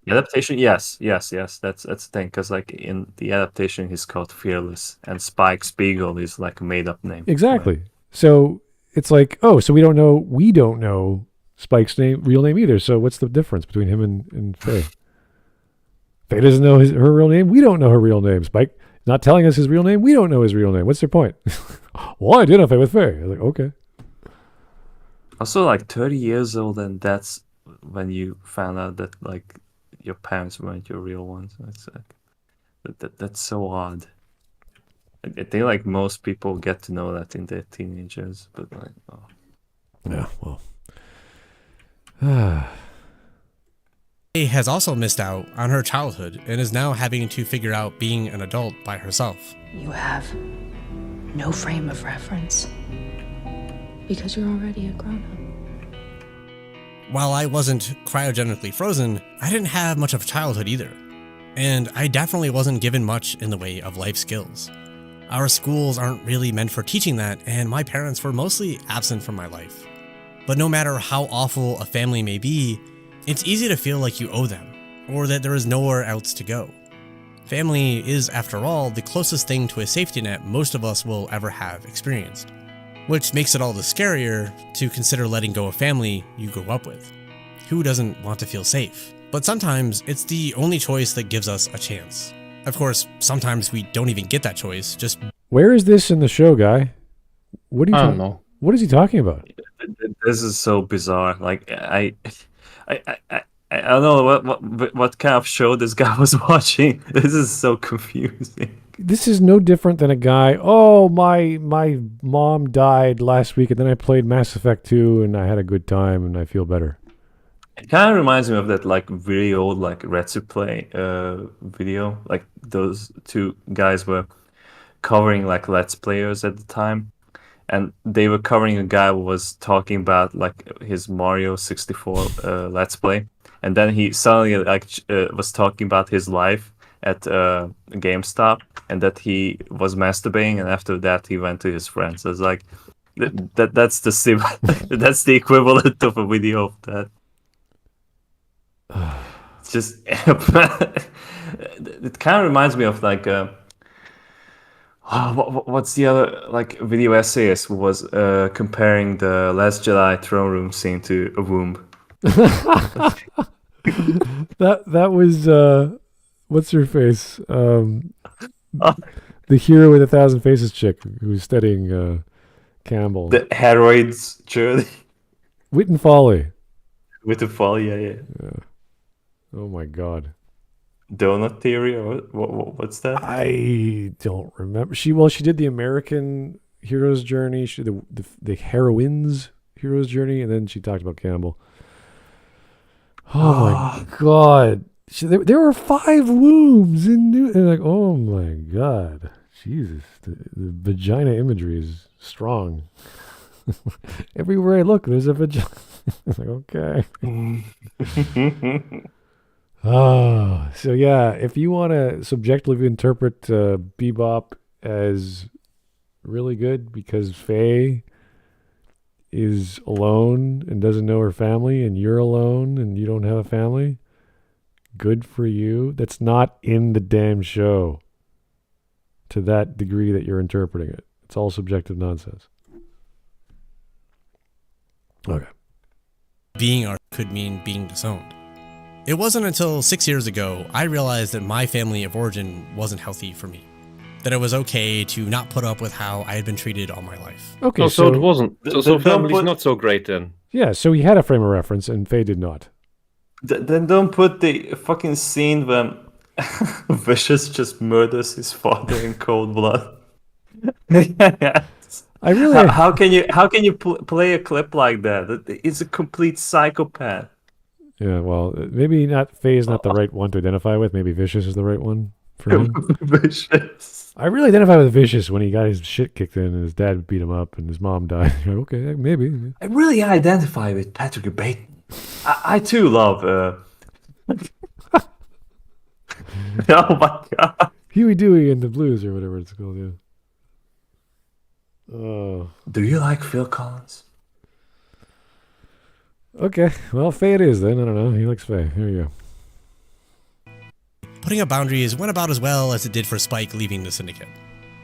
The adaptation, yes. That's the thing, because, like, in the adaptation, he's called Fearless, and Spike Spiegel is, like, a made-up name. Exactly. Right? So it's like, oh, so we don't know Spike's real name either. So what's the difference between him and Faye? Faye doesn't know her real name. We don't know her real name. Spike not telling us his real name. We don't know his real name. What's their point? Well, I identify with Faye. I was like, okay. Also, like 30 years old, and that's when you found out that like your parents weren't your real ones. It's like that's so odd. I think like most people get to know that in their teenagers, but like, oh. Yeah, well. Faye has also missed out on her childhood and is now having to figure out being an adult by herself. You have no frame of reference because you're already a grown-up. While I wasn't cryogenically frozen, I didn't have much of a childhood either. And I definitely wasn't given much in the way of life skills. Our schools aren't really meant for teaching that, and my parents were mostly absent from my life. But no matter how awful a family may be, it's easy to feel like you owe them, or that there is nowhere else to go. Family is, after all, the closest thing to a safety net most of us will ever have experienced, which makes it all the scarier to consider letting go of family you grew up with. Who doesn't want to feel safe? But sometimes it's the only choice that gives us a chance. Of course, sometimes we don't even get that choice, just... Where is this in the show, Guy? What are you I don't know. What is he talking about? This is so bizarre. Like I don't know what kind of show this guy was watching. This is so confusing. This is no different than a guy, oh, my mom died last week and then I played Mass Effect 2 and I had a good time and I feel better. It kind of reminds me of that like really old like Retsu Play video. Like those two guys were covering like Let's Players at the time. And they were covering a guy who was talking about like his Mario 64 Let's Play. And then he suddenly like was talking about his life at GameStop and that he was masturbating, and after that he went to his friends. So it's like that's that's the equivalent of a video of that. It's just it kind of reminds me of like what's the other like video essayist who was comparing the Last Jedi throne room scene to a womb. That was what's her face? The hero with 1,000 faces chick who was studying Campbell. The heroine's journey. Wit and Folly. With the fall, yeah. Oh my god. Donut theory, or what's that? I don't remember. She did the American hero's journey. She did the heroine's hero's journey, and then she talked about Campbell. Oh my god. There were 5 wombs in New. And like, oh my god, Jesus, the vagina imagery is strong. Everywhere I look, there's a vagina. Like, okay. So yeah, if you want to subjectively interpret Bebop as really good because Faye is alone and doesn't know her family, and you're alone and you don't have a family, good for you. That's not in the damn show to that degree that you're interpreting it. It's all subjective nonsense. Okay. Being art could mean being disowned. It wasn't until 6 years ago I realized that my family of origin wasn't healthy for me. That it was okay to not put up with how I had been treated all my life. Okay, Oh, so it wasn't. So family's put- not so great then. Yeah, so he had a frame of reference and Faye did not. Then don't put the fucking scene when Vicious just murders his father in cold blood. I really How can you play a clip like that? It's a complete psychopath. Yeah, well, maybe not. Faye is not the right one to identify with. Maybe Vicious is the right one for him. Vicious. I really identify with Vicious when he got his shit kicked in and his dad beat him up and his mom died. You're like, okay, maybe. I really identify with Patrick Bateman. I too love. Oh my god. Huey, Dewey, and the Blues, or whatever it's called. Yeah. Oh. Do you like Phil Collins? Okay, well, Faye it is then. I don't know. He likes Faye. Here you go. Putting up boundaries went about as well as it did for Spike leaving the Syndicate.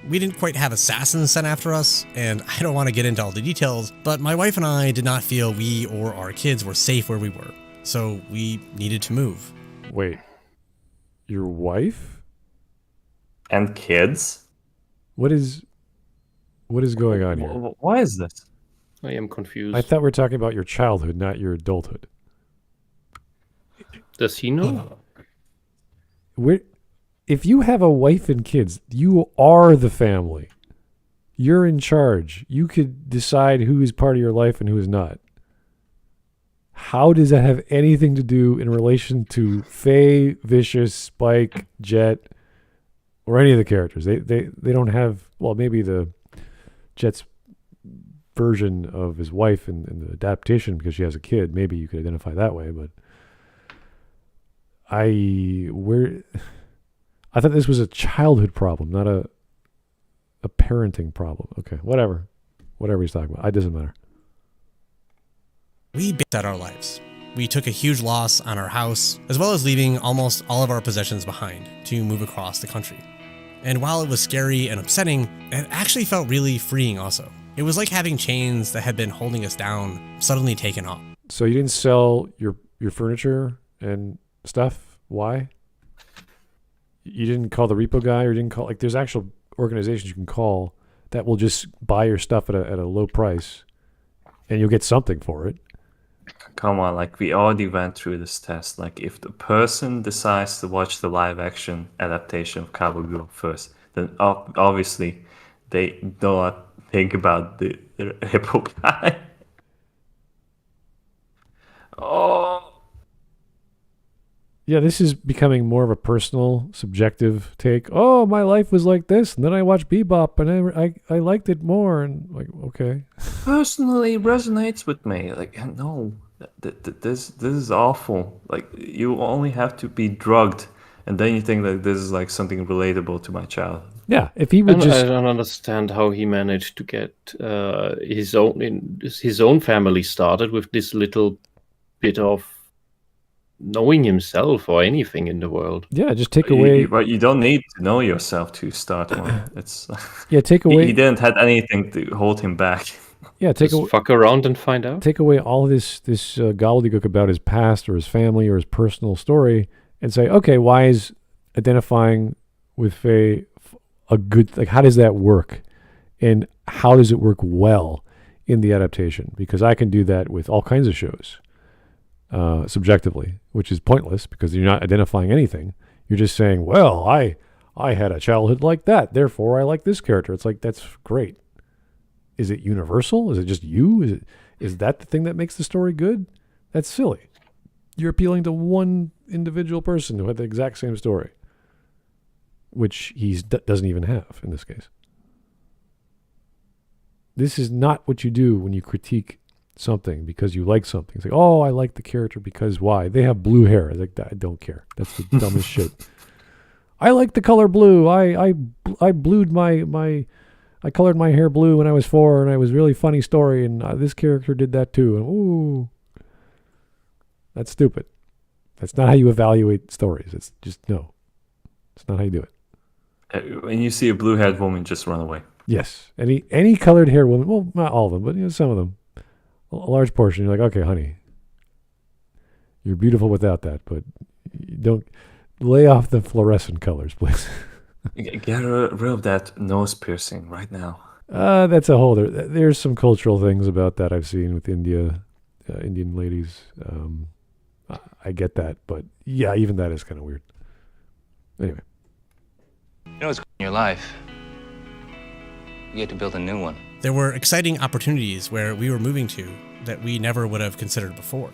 We didn't quite have assassins sent after us, and I don't want to get into all the details, but my wife and I did not feel we or our kids were safe where we were, so we needed to move. Wait, your wife? And kids? What is going on here? Why is this? I am confused. I thought we were talking about your childhood, not your adulthood. Does he know? If you have a wife and kids, you are the family. You're in charge. You could decide who is part of your life and who is not. How does that have anything to do in relation to Faye, Vicious, Spike, Jet, or any of the characters? They don't have, well, maybe the Jet's version of his wife in the adaptation because she has a kid. Maybe you could identify that way, but I thought this was a childhood problem, not a parenting problem. Okay, whatever he's talking about. It doesn't matter. We baked out our lives. We took a huge loss on our house, as well as leaving almost all of our possessions behind to move across the country. And while it was scary and upsetting, it actually felt really freeing also. It was like having chains that had been holding us down suddenly taken off. So you didn't sell your furniture and stuff? Why? You didn't call the repo guy, or you didn't call, like, there's actual organizations you can call that will just buy your stuff at a low price and you'll get something for it. Come on, like, we already went through this test. Like, if the person decides to watch the live action adaptation of Cowboy Bebop first, then obviously they do not think about the hippo guy. Oh. Yeah, this is becoming more of a personal, subjective take. Oh, my life was like this, and then I watched Bebop, and I liked it more, and like, okay. Personally resonates with me. Like, no, this is awful. Like, you only have to be drugged, and then you think that this is like something relatable to my childhood. Yeah, if he would just... I don't understand how he managed to get his own family started with this little bit of knowing himself or anything in the world. Yeah, just take away... But you don't need to know yourself to start one. It's yeah, take away... He didn't have anything to hold him back. Yeah, fuck around and find out. Take away all this gobbledygook about his past or his family or his personal story, and say, okay, why is identifying with Faye a good? Like, how does that work, and how does it work well in the adaptation? Because I can do that with all kinds of shows, subjectively, which is pointless because you're not identifying anything. You're just saying, well, I had a childhood like that, therefore I like this character. It's like, that's great. Is it universal? Is it just you? Is that the thing that makes the story good? That's silly. You're appealing to one individual person who had the exact same story, which he doesn't even have in this case. This is not what you do when you critique something because you like something. It's like, oh, I like the character because why? They have blue hair. It's like, I don't care. That's the dumbest shit. I like the color blue. I blued I colored my hair blue when I was 4, and it was a really funny story, and this character did that too. And ooh, that's stupid. That's not how you evaluate stories. It's just, no. It's not how you do it. When you see a blue-haired woman, just run away. Yes. Any colored-haired woman, well, not all of them, but some of them. A large portion, you're like, okay, honey, you're beautiful without that, but you don't lay off the fluorescent colors, please. Get rid of that nose piercing right now. That's a whole. There's some cultural things about that I've seen with Indian ladies. I get that, but yeah, even that is kind of weird. Anyway, You know what's in your life? You get to build a new one. There were exciting opportunities where we were moving to that we never would have considered before.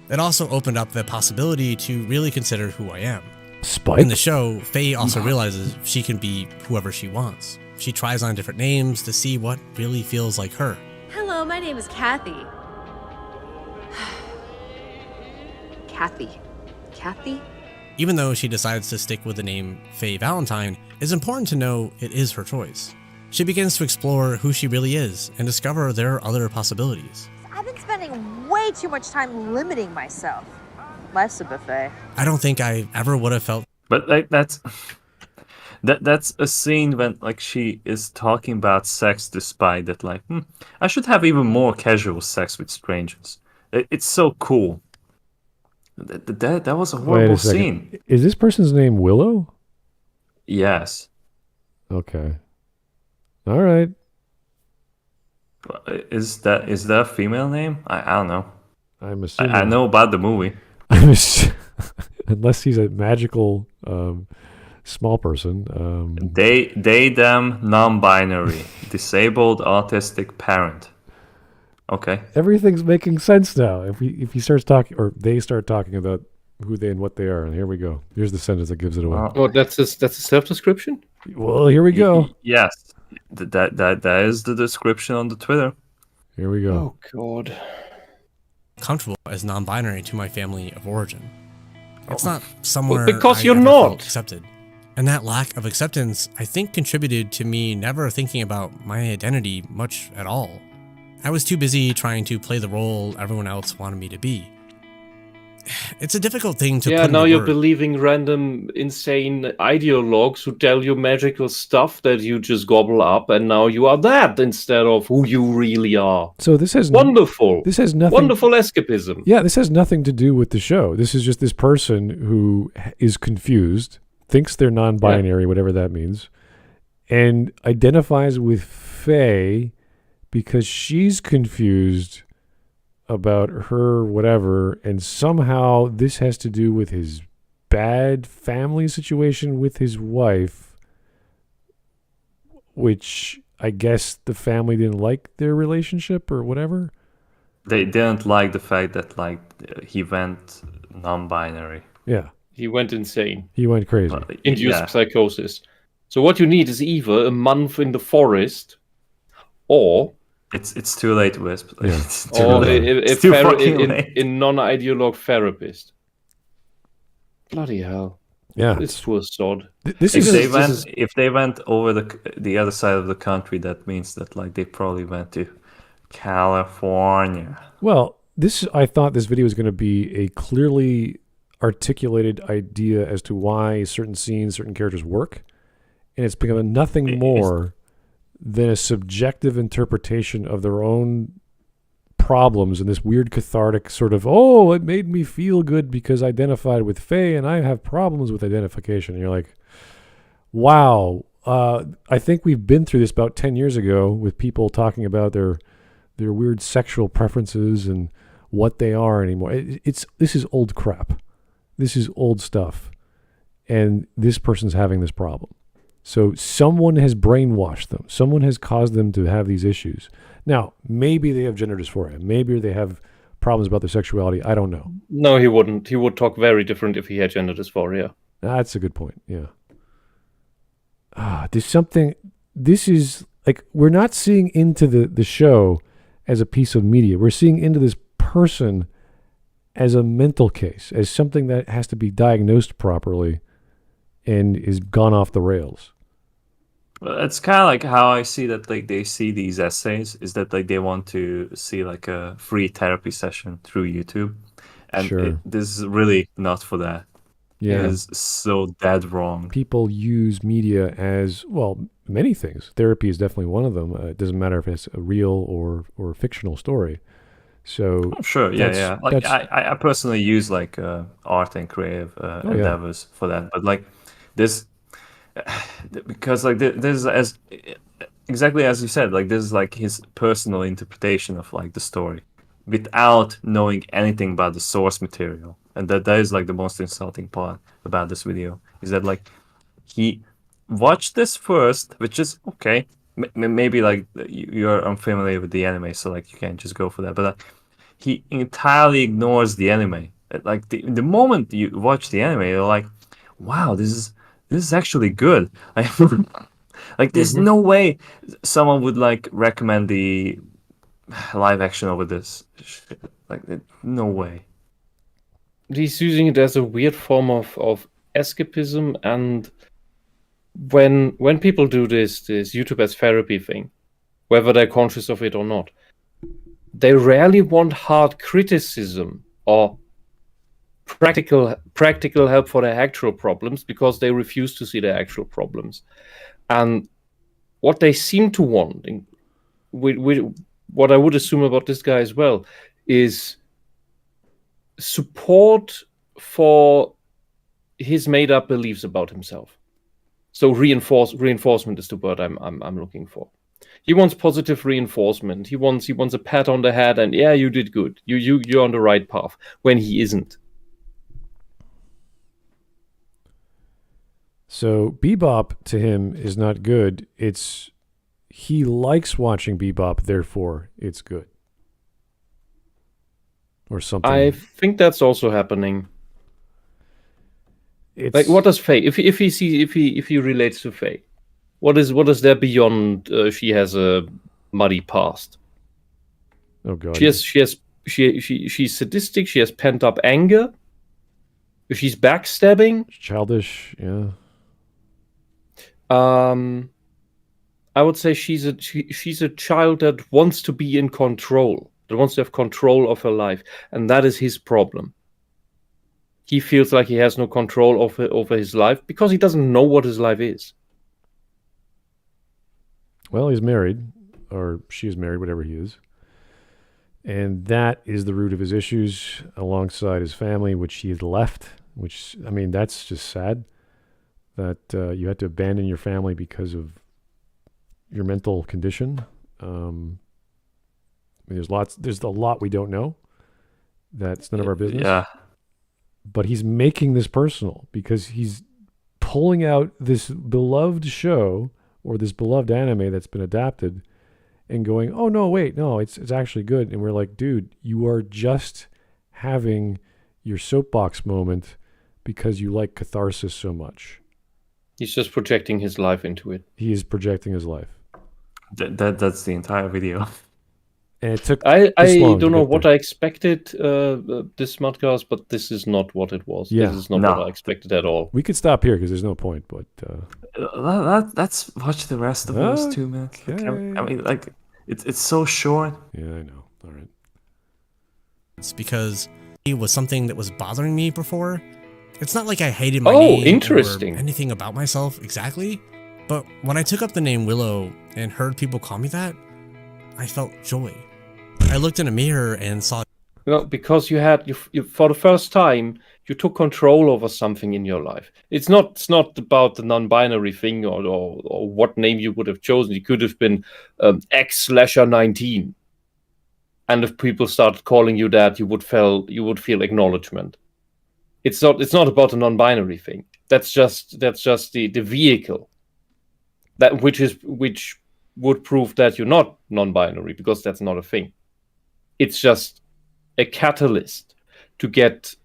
It also opened up the possibility to really consider who I am. Spike? In the show, Faye also realizes she can be whoever she wants. She tries on different names to see what really feels like her. Hello, my name is Kathy. Kathy? Even though she decides to stick with the name Faye Valentine, it's important to know it is her choice. She begins to explore who she really is and discover there are other possibilities. I've been spending way too much time limiting myself. Life's a buffet. I don't think I ever would have felt. But like that's a scene when like she is talking about sex, despite that like I should have even more casual sex with strangers. It's so cool. That was a horrible scene. Is this person's name Willow? Yes. Okay. All right. Is that a female name? I don't know. I'm assuming. I know about the movie. Unless he's a magical small person. They them non-binary disabled autistic parent. Okay. Everything's making sense now. If he starts talking, or they start talking about who they and what they are, and here we go. Here's the sentence that gives it away. Oh, that's a self-description? Well, here we go. Yes, that is the description on the Twitter. Here we go. Oh God. Comfortable as non-binary to my family of origin. It's not somewhere because you're ever not felt accepted. And that lack of acceptance, I think, contributed to me never thinking about my identity much at all. I was too busy trying to play the role everyone else wanted me to be. It's a difficult thing to put into now you're words. believing random insane ideologues who tell you magical stuff that you just gobble up, and now you are that instead of who you really are. So this has wonderful. This has nothing. Wonderful escapism. Yeah, this has nothing to do with the show. This is just this person who is confused, thinks they're non-binary, whatever that means, and identifies with Faye because she's confused about her whatever, and somehow this has to do with his bad family situation with his wife, which I guess the family didn't like their relationship or whatever. They didn't like the fact that like he went non-binary. Yeah. He went insane. He went crazy. Induced psychosis. So what you need is either a month in the forest, or it's too late, Wisp. Yeah. It's too or late. a non-ideologue therapist. Bloody hell! Yeah, this poor sod. If they went over the other side of the country, that means that like they probably went to California. Well, I thought this video was going to be a clearly articulated idea as to why certain scenes, certain characters work, and it's become nothing more than a subjective interpretation of their own problems and this weird cathartic sort of, oh, it made me feel good because I identified with Faye and I have problems with identification. And you're like, wow, I think we've been through this about 10 years ago with people talking about their weird sexual preferences and what they are anymore. This is old crap. This is old stuff. And this person's having this problem. So someone has brainwashed them. Someone has caused them to have these issues. Now, maybe they have gender dysphoria. Maybe they have problems about their sexuality. I don't know. No, he wouldn't. He would talk very different if he had gender dysphoria. That's a good point. Yeah. There's something. This is like, we're not seeing into the show as a piece of media. We're seeing into this person as a mental case, as something that has to be diagnosed properly and is gone off the rails. Well, it's kind of like how I see that, like, they see these essays is that, like, they want to see like a free therapy session through YouTube, and Sure. this is really not for that. Yeah. It is so dead wrong. People use media as, well, many things. Therapy is definitely one of them. It doesn't matter if it's a real or fictional story. So Sure, yeah. Like I personally use like art and creative endeavors for that, but like this, because like this is as exactly as you said, like this is like his personal interpretation of like the story, without knowing anything about the source material, and that is like the most insulting part about this video, is that like he watched this first, which is okay. Maybe like you're unfamiliar with the anime, so like you can't just go for that. But he entirely ignores the anime. Like the moment you watch the anime, you're like, "Wow, this is actually good." Like there's no way someone would like recommend the live action over this. Like no way. He's using it as a weird form of escapism, and when people do this YouTube as therapy thing, whether they're conscious of it or not, they rarely want hard criticism or practical help for their actual problems, because they refuse to see their actual problems. And what they seem to want, what I would assume about this guy as well, is support for his made-up beliefs about himself. So reinforcement is the word I'm looking for. He wants positive reinforcement. He wants a pat on the head and, yeah, you did good. You're on the right path, when he isn't. So Bebop to him is not good. It's he likes watching Bebop, therefore it's good. Or something. I think that's also happening. It's like, what does Faye? If he relates to Faye, what is there beyond? She has a muddy past. Oh God. She's sadistic. She has pent up anger. She's backstabbing. Childish. Yeah. I would say she's a child that wants to be in control, that wants to have control of her life, and that is his problem. He feels like he has no control over his life because he doesn't know what his life is. Well, he's married, or she's married, whatever he is. And that is the root of his issues, alongside his family, which he had left, which, I mean, that's just sad that you had to abandon your family because of your mental condition. I mean, there's a lot we don't know. That's none of our business. Yeah. But he's making this personal because he's pulling out this beloved show or this beloved anime that's been adapted and going, oh, no, wait, no, it's actually good. And we're like, dude, you are just having your soapbox moment because you like catharsis so much. He's just projecting his life into it. He is projecting his life. That's the entire video. And it took I long don't to know get what there. I expected this Smudcast, but this is not what it was. Yeah. This is not what I expected at all. We could stop here because there's no point, but... Let's watch the rest of those 2 minutes. Okay. I mean, like, it's so short. Yeah, I know. All right. It's because it was something that was bothering me before. It's not like I hated my name interesting. or anything about myself exactly, But when I took up the name Willow and heard people call me that, I felt joy. I looked in a mirror and saw... Because you had, you for the first time, you took control over something in your life. It's not about the non-binary thing or what name you would have chosen. You could have been X/19. And if people started calling you that, you would feel acknowledgement. It's not about the non-binary thing. That's just the vehicle. That which would prove that you're not non-binary, because that's not a thing. It's just a catalyst to get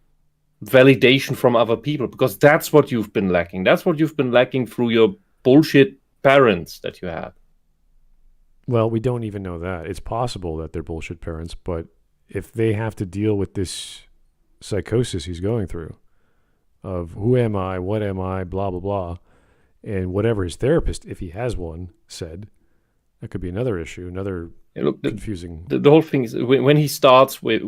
validation from other people, because that's what you've been lacking. That's what you've been lacking through your bullshit parents that you had. Well, we don't even know that. It's possible that they're bullshit parents, but if they have to deal with this psychosis he's going through of who am I, what am I, blah, blah, blah, and whatever his therapist, if he has one, said, that could be another issue, another confusing... The whole thing is, when he starts with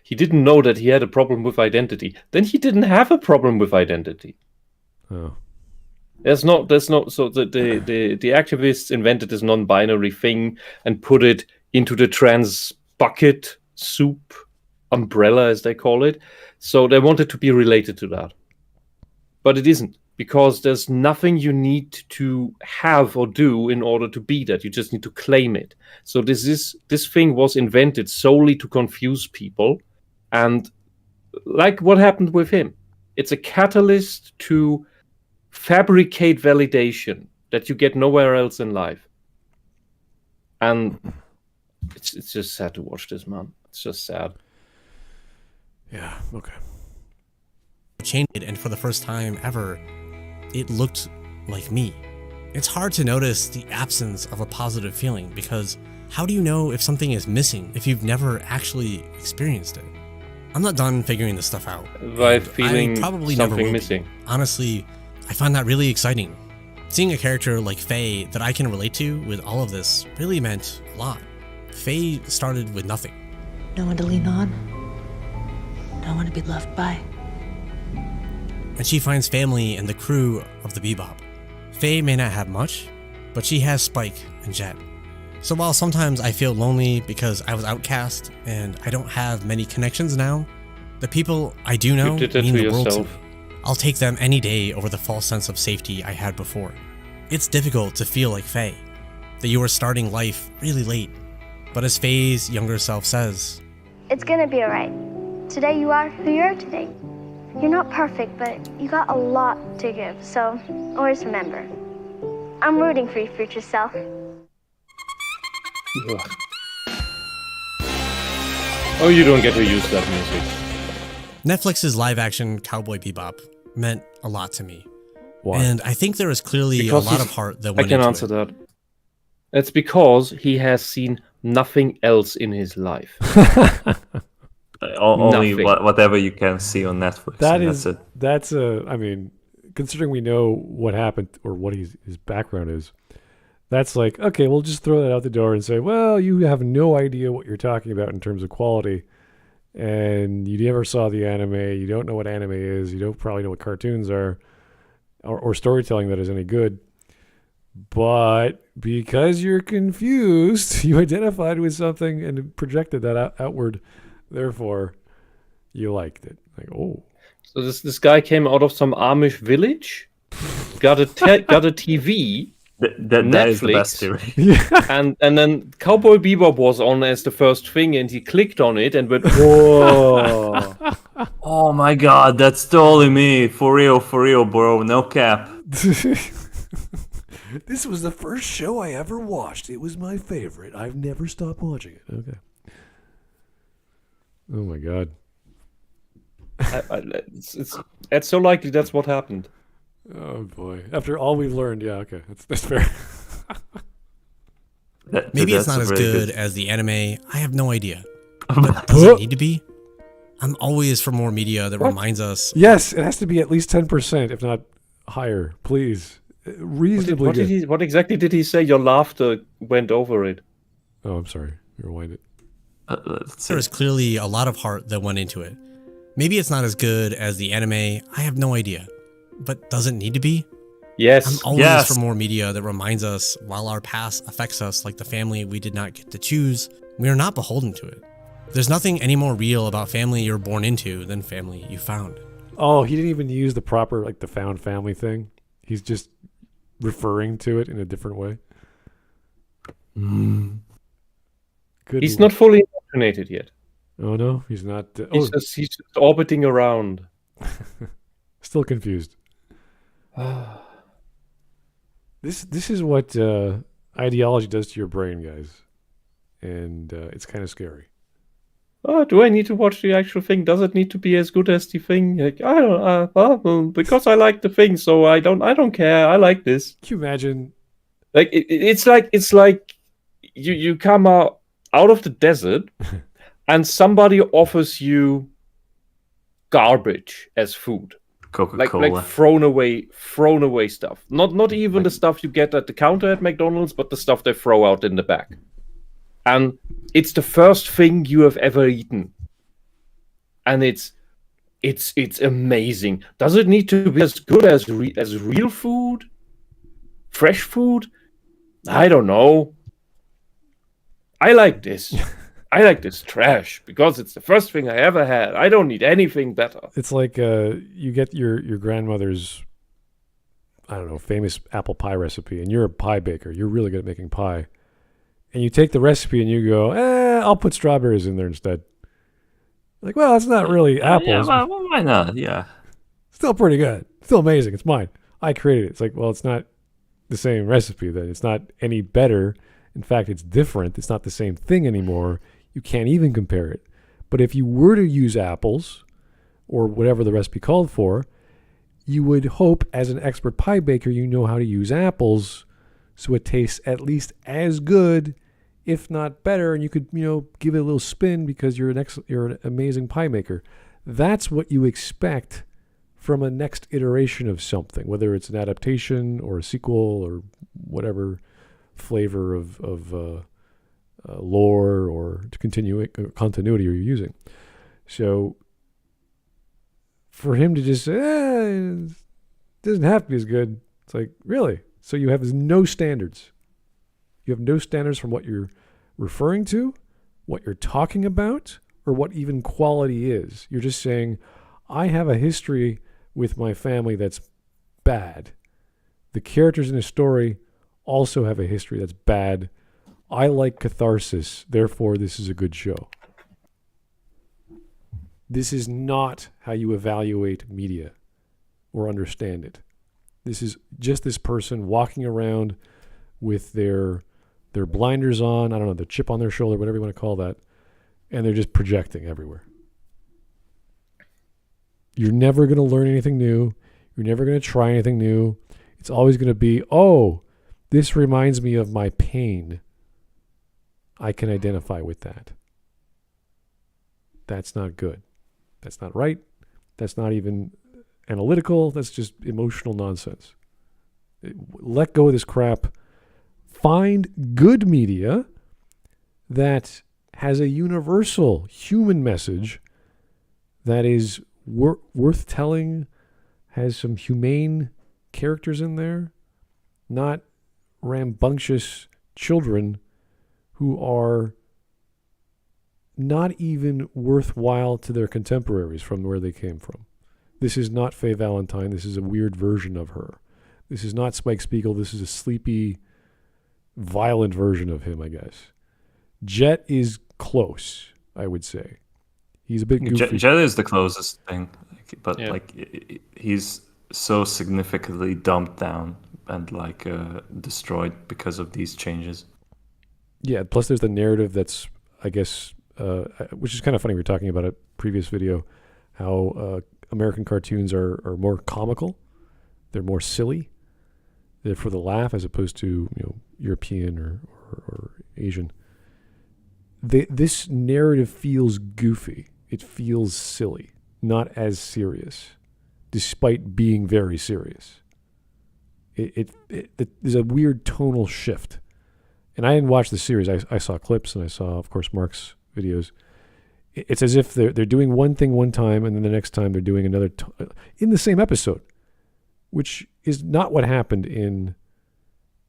he didn't know that he had a problem with identity. Then he didn't have a problem with identity. Oh. There's no. So the activists invented this non-binary thing and put it into the trans bucket soup umbrella, as they call it. So they wanted to be related to that, but it isn't, because there's nothing you need to have or do in order to be that. You just need to claim it. So this thing was invented solely to confuse people, and like what happened with him, it's a catalyst to fabricate validation that you get nowhere else in life. And it's just sad to watch this, man. It's just sad. Yeah, okay. Changed it, and for the first time ever, it looked like me. It's hard to notice the absence of a positive feeling, because how do you know if something is missing if you've never actually experienced it? I'm not done figuring this stuff out. By feeling I probably something never will missing. Be. Honestly, I find that really exciting. Seeing a character like Faye that I can relate to with all of this really meant a lot. Faye started with nothing. No one to lean on. No one to be loved by. And she finds family in the crew of the Bebop. Faye may not have much, but she has Spike and Jet. So while sometimes I feel lonely because I was outcast and I don't have many connections now, the people I do know mean the world to me. I'll take them any day over the false sense of safety I had before. It's difficult to feel like Faye, that you are starting life really late. But as Faye's younger self says, it's gonna be alright. Today you are who you are today. You're not perfect, but you got a lot to give, so always remember, I'm rooting for your future self. Oh, you don't get to use that music. Netflix's live-action Cowboy Bebop meant a lot to me. Why? And I think there is clearly a lot of heart that went into it. I can answer that. It's because he has seen nothing else in his life. Only whatever you can see on Netflix. That's I mean, considering we know what happened or what his background is, that's like, okay, we'll just throw that out the door and say, well, you have no idea what you're talking about in terms of quality, and you never saw the anime, you don't know what anime is, you don't probably know what cartoons are, or storytelling that is any good. But because you're confused, you identified with something and projected that outward. Therefore, you liked it. Like, oh. So this guy came out of some Amish village, got a TV, that is the best theory. and then Cowboy Bebop was on as the first thing, and he clicked on it and went, whoa. Oh my god, that's totally me. For real, bro. No cap. This was the first show I ever watched. It was my favorite. I've never stopped watching it. Okay. Oh my god. It's so likely that's what happened. Oh boy. After all we've learned, yeah, okay. That's fair. Maybe it's not as good as the anime. I have no idea. But does it need to be? I'm always for more media that reminds us. Yes, it has to be at least 10%, if not higher. Please. Reasonably good. What exactly did he say? Your laughter went over it. Oh, I'm sorry. Rewind it. There is clearly a lot of heart that went into it. Maybe it's not as good as the anime. I have no idea. But does it need to be? Yes. I'm always Yes. for more media that reminds us while our past affects us like the family we did not get to choose, we are not beholden to it. There's nothing any more real about family you're born into than family you found. Oh, he didn't even use the proper, like, the found family thing. He's just referring to it in a different way. Good He's lord. not fully indoctrinated yet. Oh, no? He's not... He's just orbiting around. Still confused. This is what ideology does to your brain, guys. And it's kind of scary. Oh, do I need to watch the actual thing? Does it need to be as good as the thing? Like, I don't, because I like the thing, so I don't care. I like this. Can you imagine? Like it's like you come out of the desert, and somebody offers you garbage as food. Coca-Cola. Like thrown away stuff. Not even the stuff you get at the counter at McDonald's, but the stuff they throw out in the back. And it's the first thing you have ever eaten. And it's amazing. Does it need to be as good as real food? Fresh food? I don't know. I like this. I like this trash because it's the first thing I ever had. I don't need anything better. It's like you get your grandmother's, I don't know, famous apple pie recipe, and you're a pie baker. You're really good at making pie. And you take the recipe and you go, I'll put strawberries in there instead. Like, well, it's not really apples. Yeah, well, why not? Yeah. Still pretty good. Still amazing. It's mine. I created it. It's like, well, it's not the same recipe then. It's not any better. In fact, it's different. It's not the same thing anymore. You can't even compare it. But if you were to use apples or whatever the recipe called for, you would hope as an expert pie baker you know how to use apples so it tastes at least as good, if not better, and you could, give it a little spin because you're an amazing pie maker. That's what you expect from a next iteration of something, whether it's an adaptation or a sequel or whatever flavor of lore or continuity you're using. So for him to just say, it doesn't have to be as good, it's like, really? So you have no standards. You have no standards from what you're referring to, what you're talking about, or what even quality is. You're just saying, I have a history with my family that's bad. The characters in the story also have a history that's bad. I like catharsis, therefore this is a good show. This is not how you evaluate media or understand it. This is just this person walking around with their blinders on, I don't know, the chip on their shoulder, whatever you want to call that, and they're just projecting everywhere. You're never going to learn anything new. You're never going to try anything new. It's always going to be, oh, this reminds me of my pain. I can identify with that. That's not good. That's not right. That's not even analytical. That's just emotional nonsense. Let go of this crap. Find good media that has a universal human message that is worth telling, has some humane characters in there, not rambunctious children who are not even worthwhile to their contemporaries from where they came from. This is not Faye Valentine. This is a weird version of her. This is not Spike Spiegel. This is a sleepy, violent version of him, I guess. Jet is close, I would say. He's a bit goofy. Jet is the closest thing, but he's so significantly dumbed down and destroyed because of these changes. Yeah, plus there's the narrative that's, I guess, which is kind of funny. We were talking about a previous video, how American cartoons are more comical. They're more silly. They're for the laugh as opposed to European or Asian. This narrative feels goofy. It feels silly, not as serious, despite being very serious. There's a weird tonal shift. And I didn't watch the series. I saw clips and I saw, of course, Mark's videos. It's as if they're doing one thing one time and then the next time they're doing another in the same episode. which is not what happened in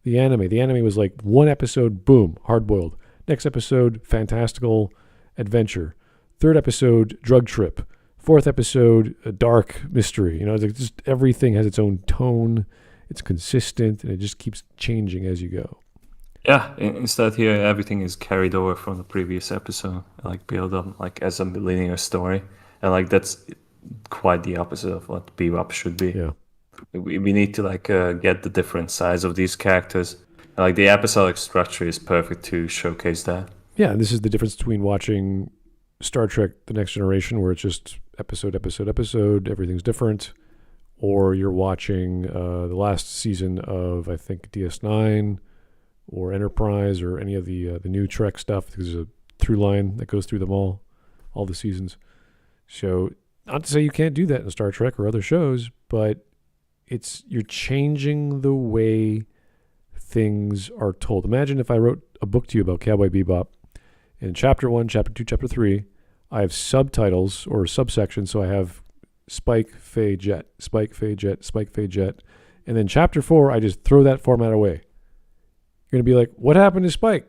the anime. The anime was like one episode, boom, hard-boiled. Next episode, fantastical adventure. Third episode, drug trip. Fourth episode, a dark mystery. You know, it's like just everything has its own tone. It's consistent, and it just keeps changing as you go. Yeah, instead here everything is carried over from the previous episode, like build up like as a linear story, and like that's quite the opposite of what Bebop should be. Yeah, we need to like get the different sides of these characters. And, like the episodic structure is perfect to showcase that. Yeah, and this is the difference between watching Star Trek: The Next Generation, where it's just episode, everything's different, or you're watching the last season of, I think, DS9 or Enterprise or any of the new Trek stuff, because there's a through line that goes through them all the seasons. So not to say you can't do that in Star Trek or other shows, but you're changing the way things are told. Imagine if I wrote a book to you about Cowboy Bebop. In Chapter 1, Chapter 2, Chapter 3, I have subtitles or subsections, so I have Spike, Faye, Jet, Spike, Faye, Jet, Spike, Faye, Jet. And then Chapter 4, I just throw that format away. You're going to be like, what happened to Spike?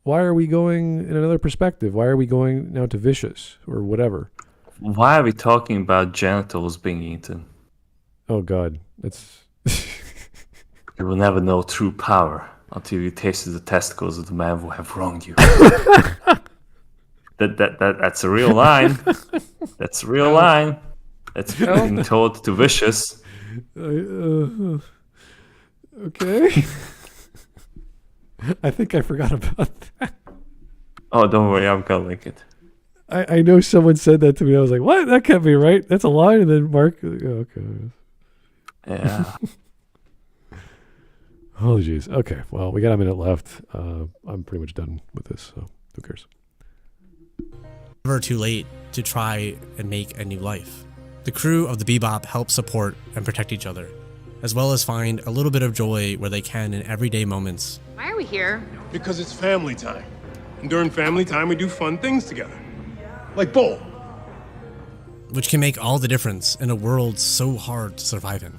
Why are we going in another perspective? Why are we going now to Vicious or whatever? Why are we talking about genitals being eaten? Oh, God. That's... You will never know true power until you tasted the testicles of the man who have wronged you. That's a real line. That's a real line. That's being told to Vicious. Okay. I think I forgot about that. Oh, don't worry, I'm gonna link it. I know someone said that to me. I was like, what? That can't be right. That's a line. And then Mark, okay. Yeah. Oh, jeez. Okay. Well, we got a minute left. I'm pretty much done with this, so who cares? Never too late to try and make a new life. The crew of the Bebop help support and protect each other, as well as find a little bit of joy where they can in everyday moments. Why are we here? Because it's family time. And during family time, we do fun things together. Like bowl. Which can make all the difference in a world so hard to survive in.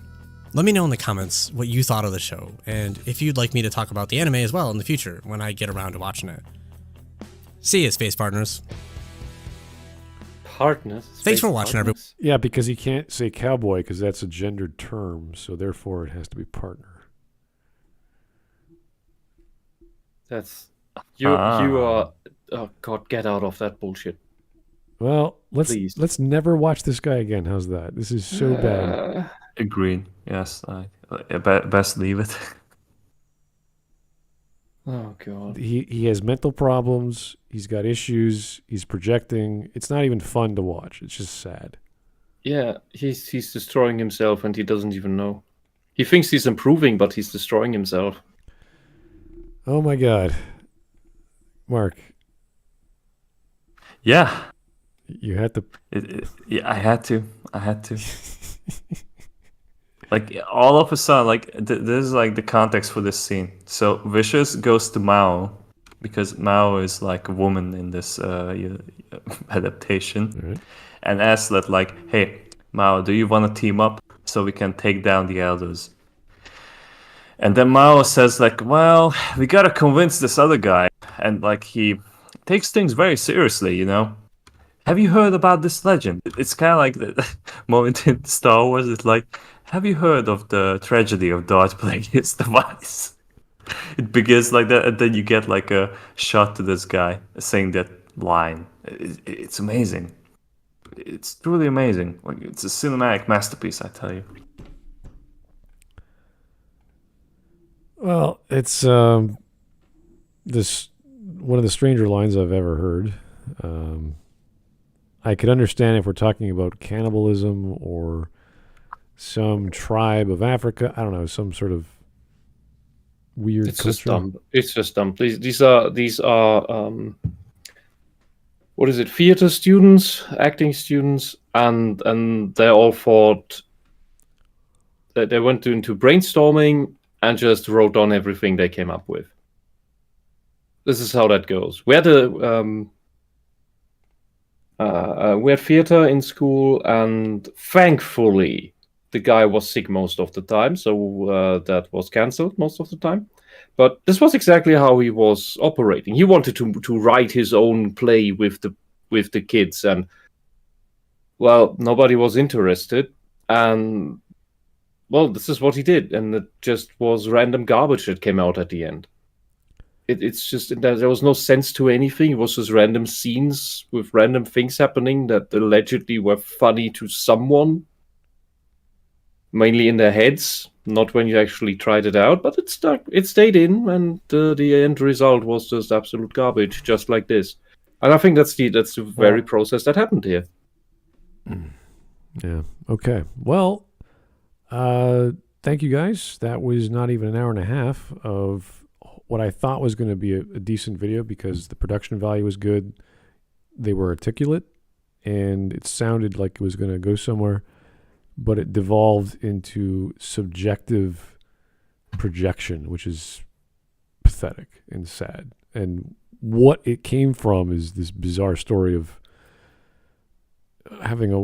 Let me know in the comments what you thought of the show, and if you'd like me to talk about the anime as well in the future when I get around to watching it. See ya, Space Partners. Partners? Thanks for watching, everyone. Yeah, because he can't say cowboy because that's a gendered term, so therefore it has to be partner. That's... You are... Oh, God, get out of that bullshit. Well, let's never watch this guy again. How's that? This is so bad. Agreed. Yes, best leave it. Oh, God. He has mental problems. He's got issues. He's projecting. It's not even fun to watch. It's just sad. Yeah, he's destroying himself and he doesn't even know. He thinks he's improving, but he's destroying himself. Oh, my God. Mark. Yeah. You had to... Yeah, I had to. Like, all of a sudden, like, this is, like, the context for this scene. So, Vicious goes to Mao, because Mao is, like, a woman in this adaptation. Right. And asks that, like, hey, Mao, do you want to team up so we can take down the elders? And then Mao says, like, well, we gotta convince this other guy. And, like, he takes things very seriously, you know? Have you heard about this legend? It's kind of like the moment in Star Wars. It's like, have you heard of the tragedy of Darth Plagueis device? It begins like that, and then you get like a shot to this guy saying that line. It's amazing. It's truly amazing. Like, it's a cinematic masterpiece, I tell you. Well, it's this one of the stranger lines I've ever heard. I could understand if we're talking about cannibalism or some tribe of Africa. I don't know, some sort of weird It's culture. just dumb. It's just dumb. These are what is it? Theater students, acting students, and they all thought that they went into brainstorming and just wrote down everything they came up with. This is how that goes. We had we had theater in school, and thankfully the guy was sick most of the time, so that was cancelled most of the time. But this was exactly how he was operating. He wanted to write his own play with the kids, and well, nobody was interested. And well, this is what he did, and it just was random garbage that came out at the end. It's just there was no sense to anything. It was just random scenes with random things happening that allegedly were funny to someone, mainly in their heads, not when you actually tried it out. But it stuck. It stayed in, and the end result was just absolute garbage, just like this. And I think that's the very process that happened here. Yeah. Okay. Well, thank you guys. That was not even an hour and a half of what I thought was going to be a decent video because the production value was good. They were articulate, and it sounded like it was going to go somewhere, but it devolved into subjective projection, which is pathetic and sad. And what it came from is this bizarre story of having a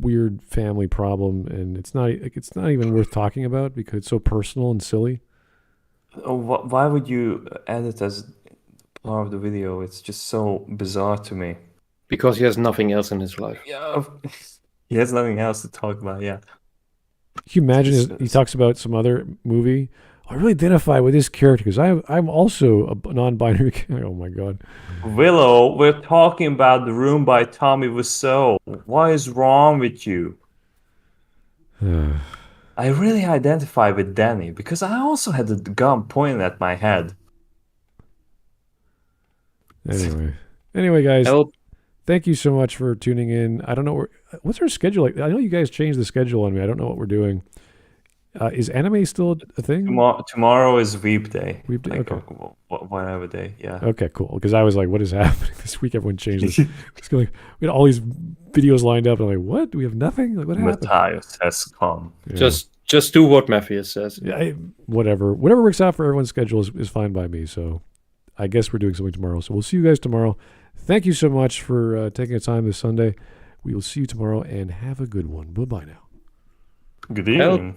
weird family problem, and it's not even worth talking about because it's so personal and silly. Oh, why would you add it as part of the video? It's just so bizarre to me. Because he has nothing else in his life. Yeah, he has nothing else to talk about. Yeah. Can you imagine he talks about some other movie? I really identify with this character because I'm also a non-binary. Oh my god. Willow, we're talking about The Room by Tommy Wiseau. What is wrong with you? I really identify with Danny because I also had the gun pointing at my head. Anyway, guys, thank you so much for tuning in. I don't know what's our schedule like. I know you guys changed the schedule on me. I don't know what we're doing. Is anime still a thing? Tomorrow is Weep Day. Weep Day, like, okay. Whatever day, yeah. Okay, cool. Because I was like, what is happening this week? Everyone changed it. We had all these videos lined up, and I'm like, what? Do we have nothing? Like, what happened? Matthias has come. Yeah. Just do what Matthias says. Yeah, whatever works out for everyone's schedule is fine by me. So I guess we're doing something tomorrow. So we'll see you guys tomorrow. Thank you so much for taking the time this Sunday. We will see you tomorrow, and have a good one. Bye-bye now. Good evening.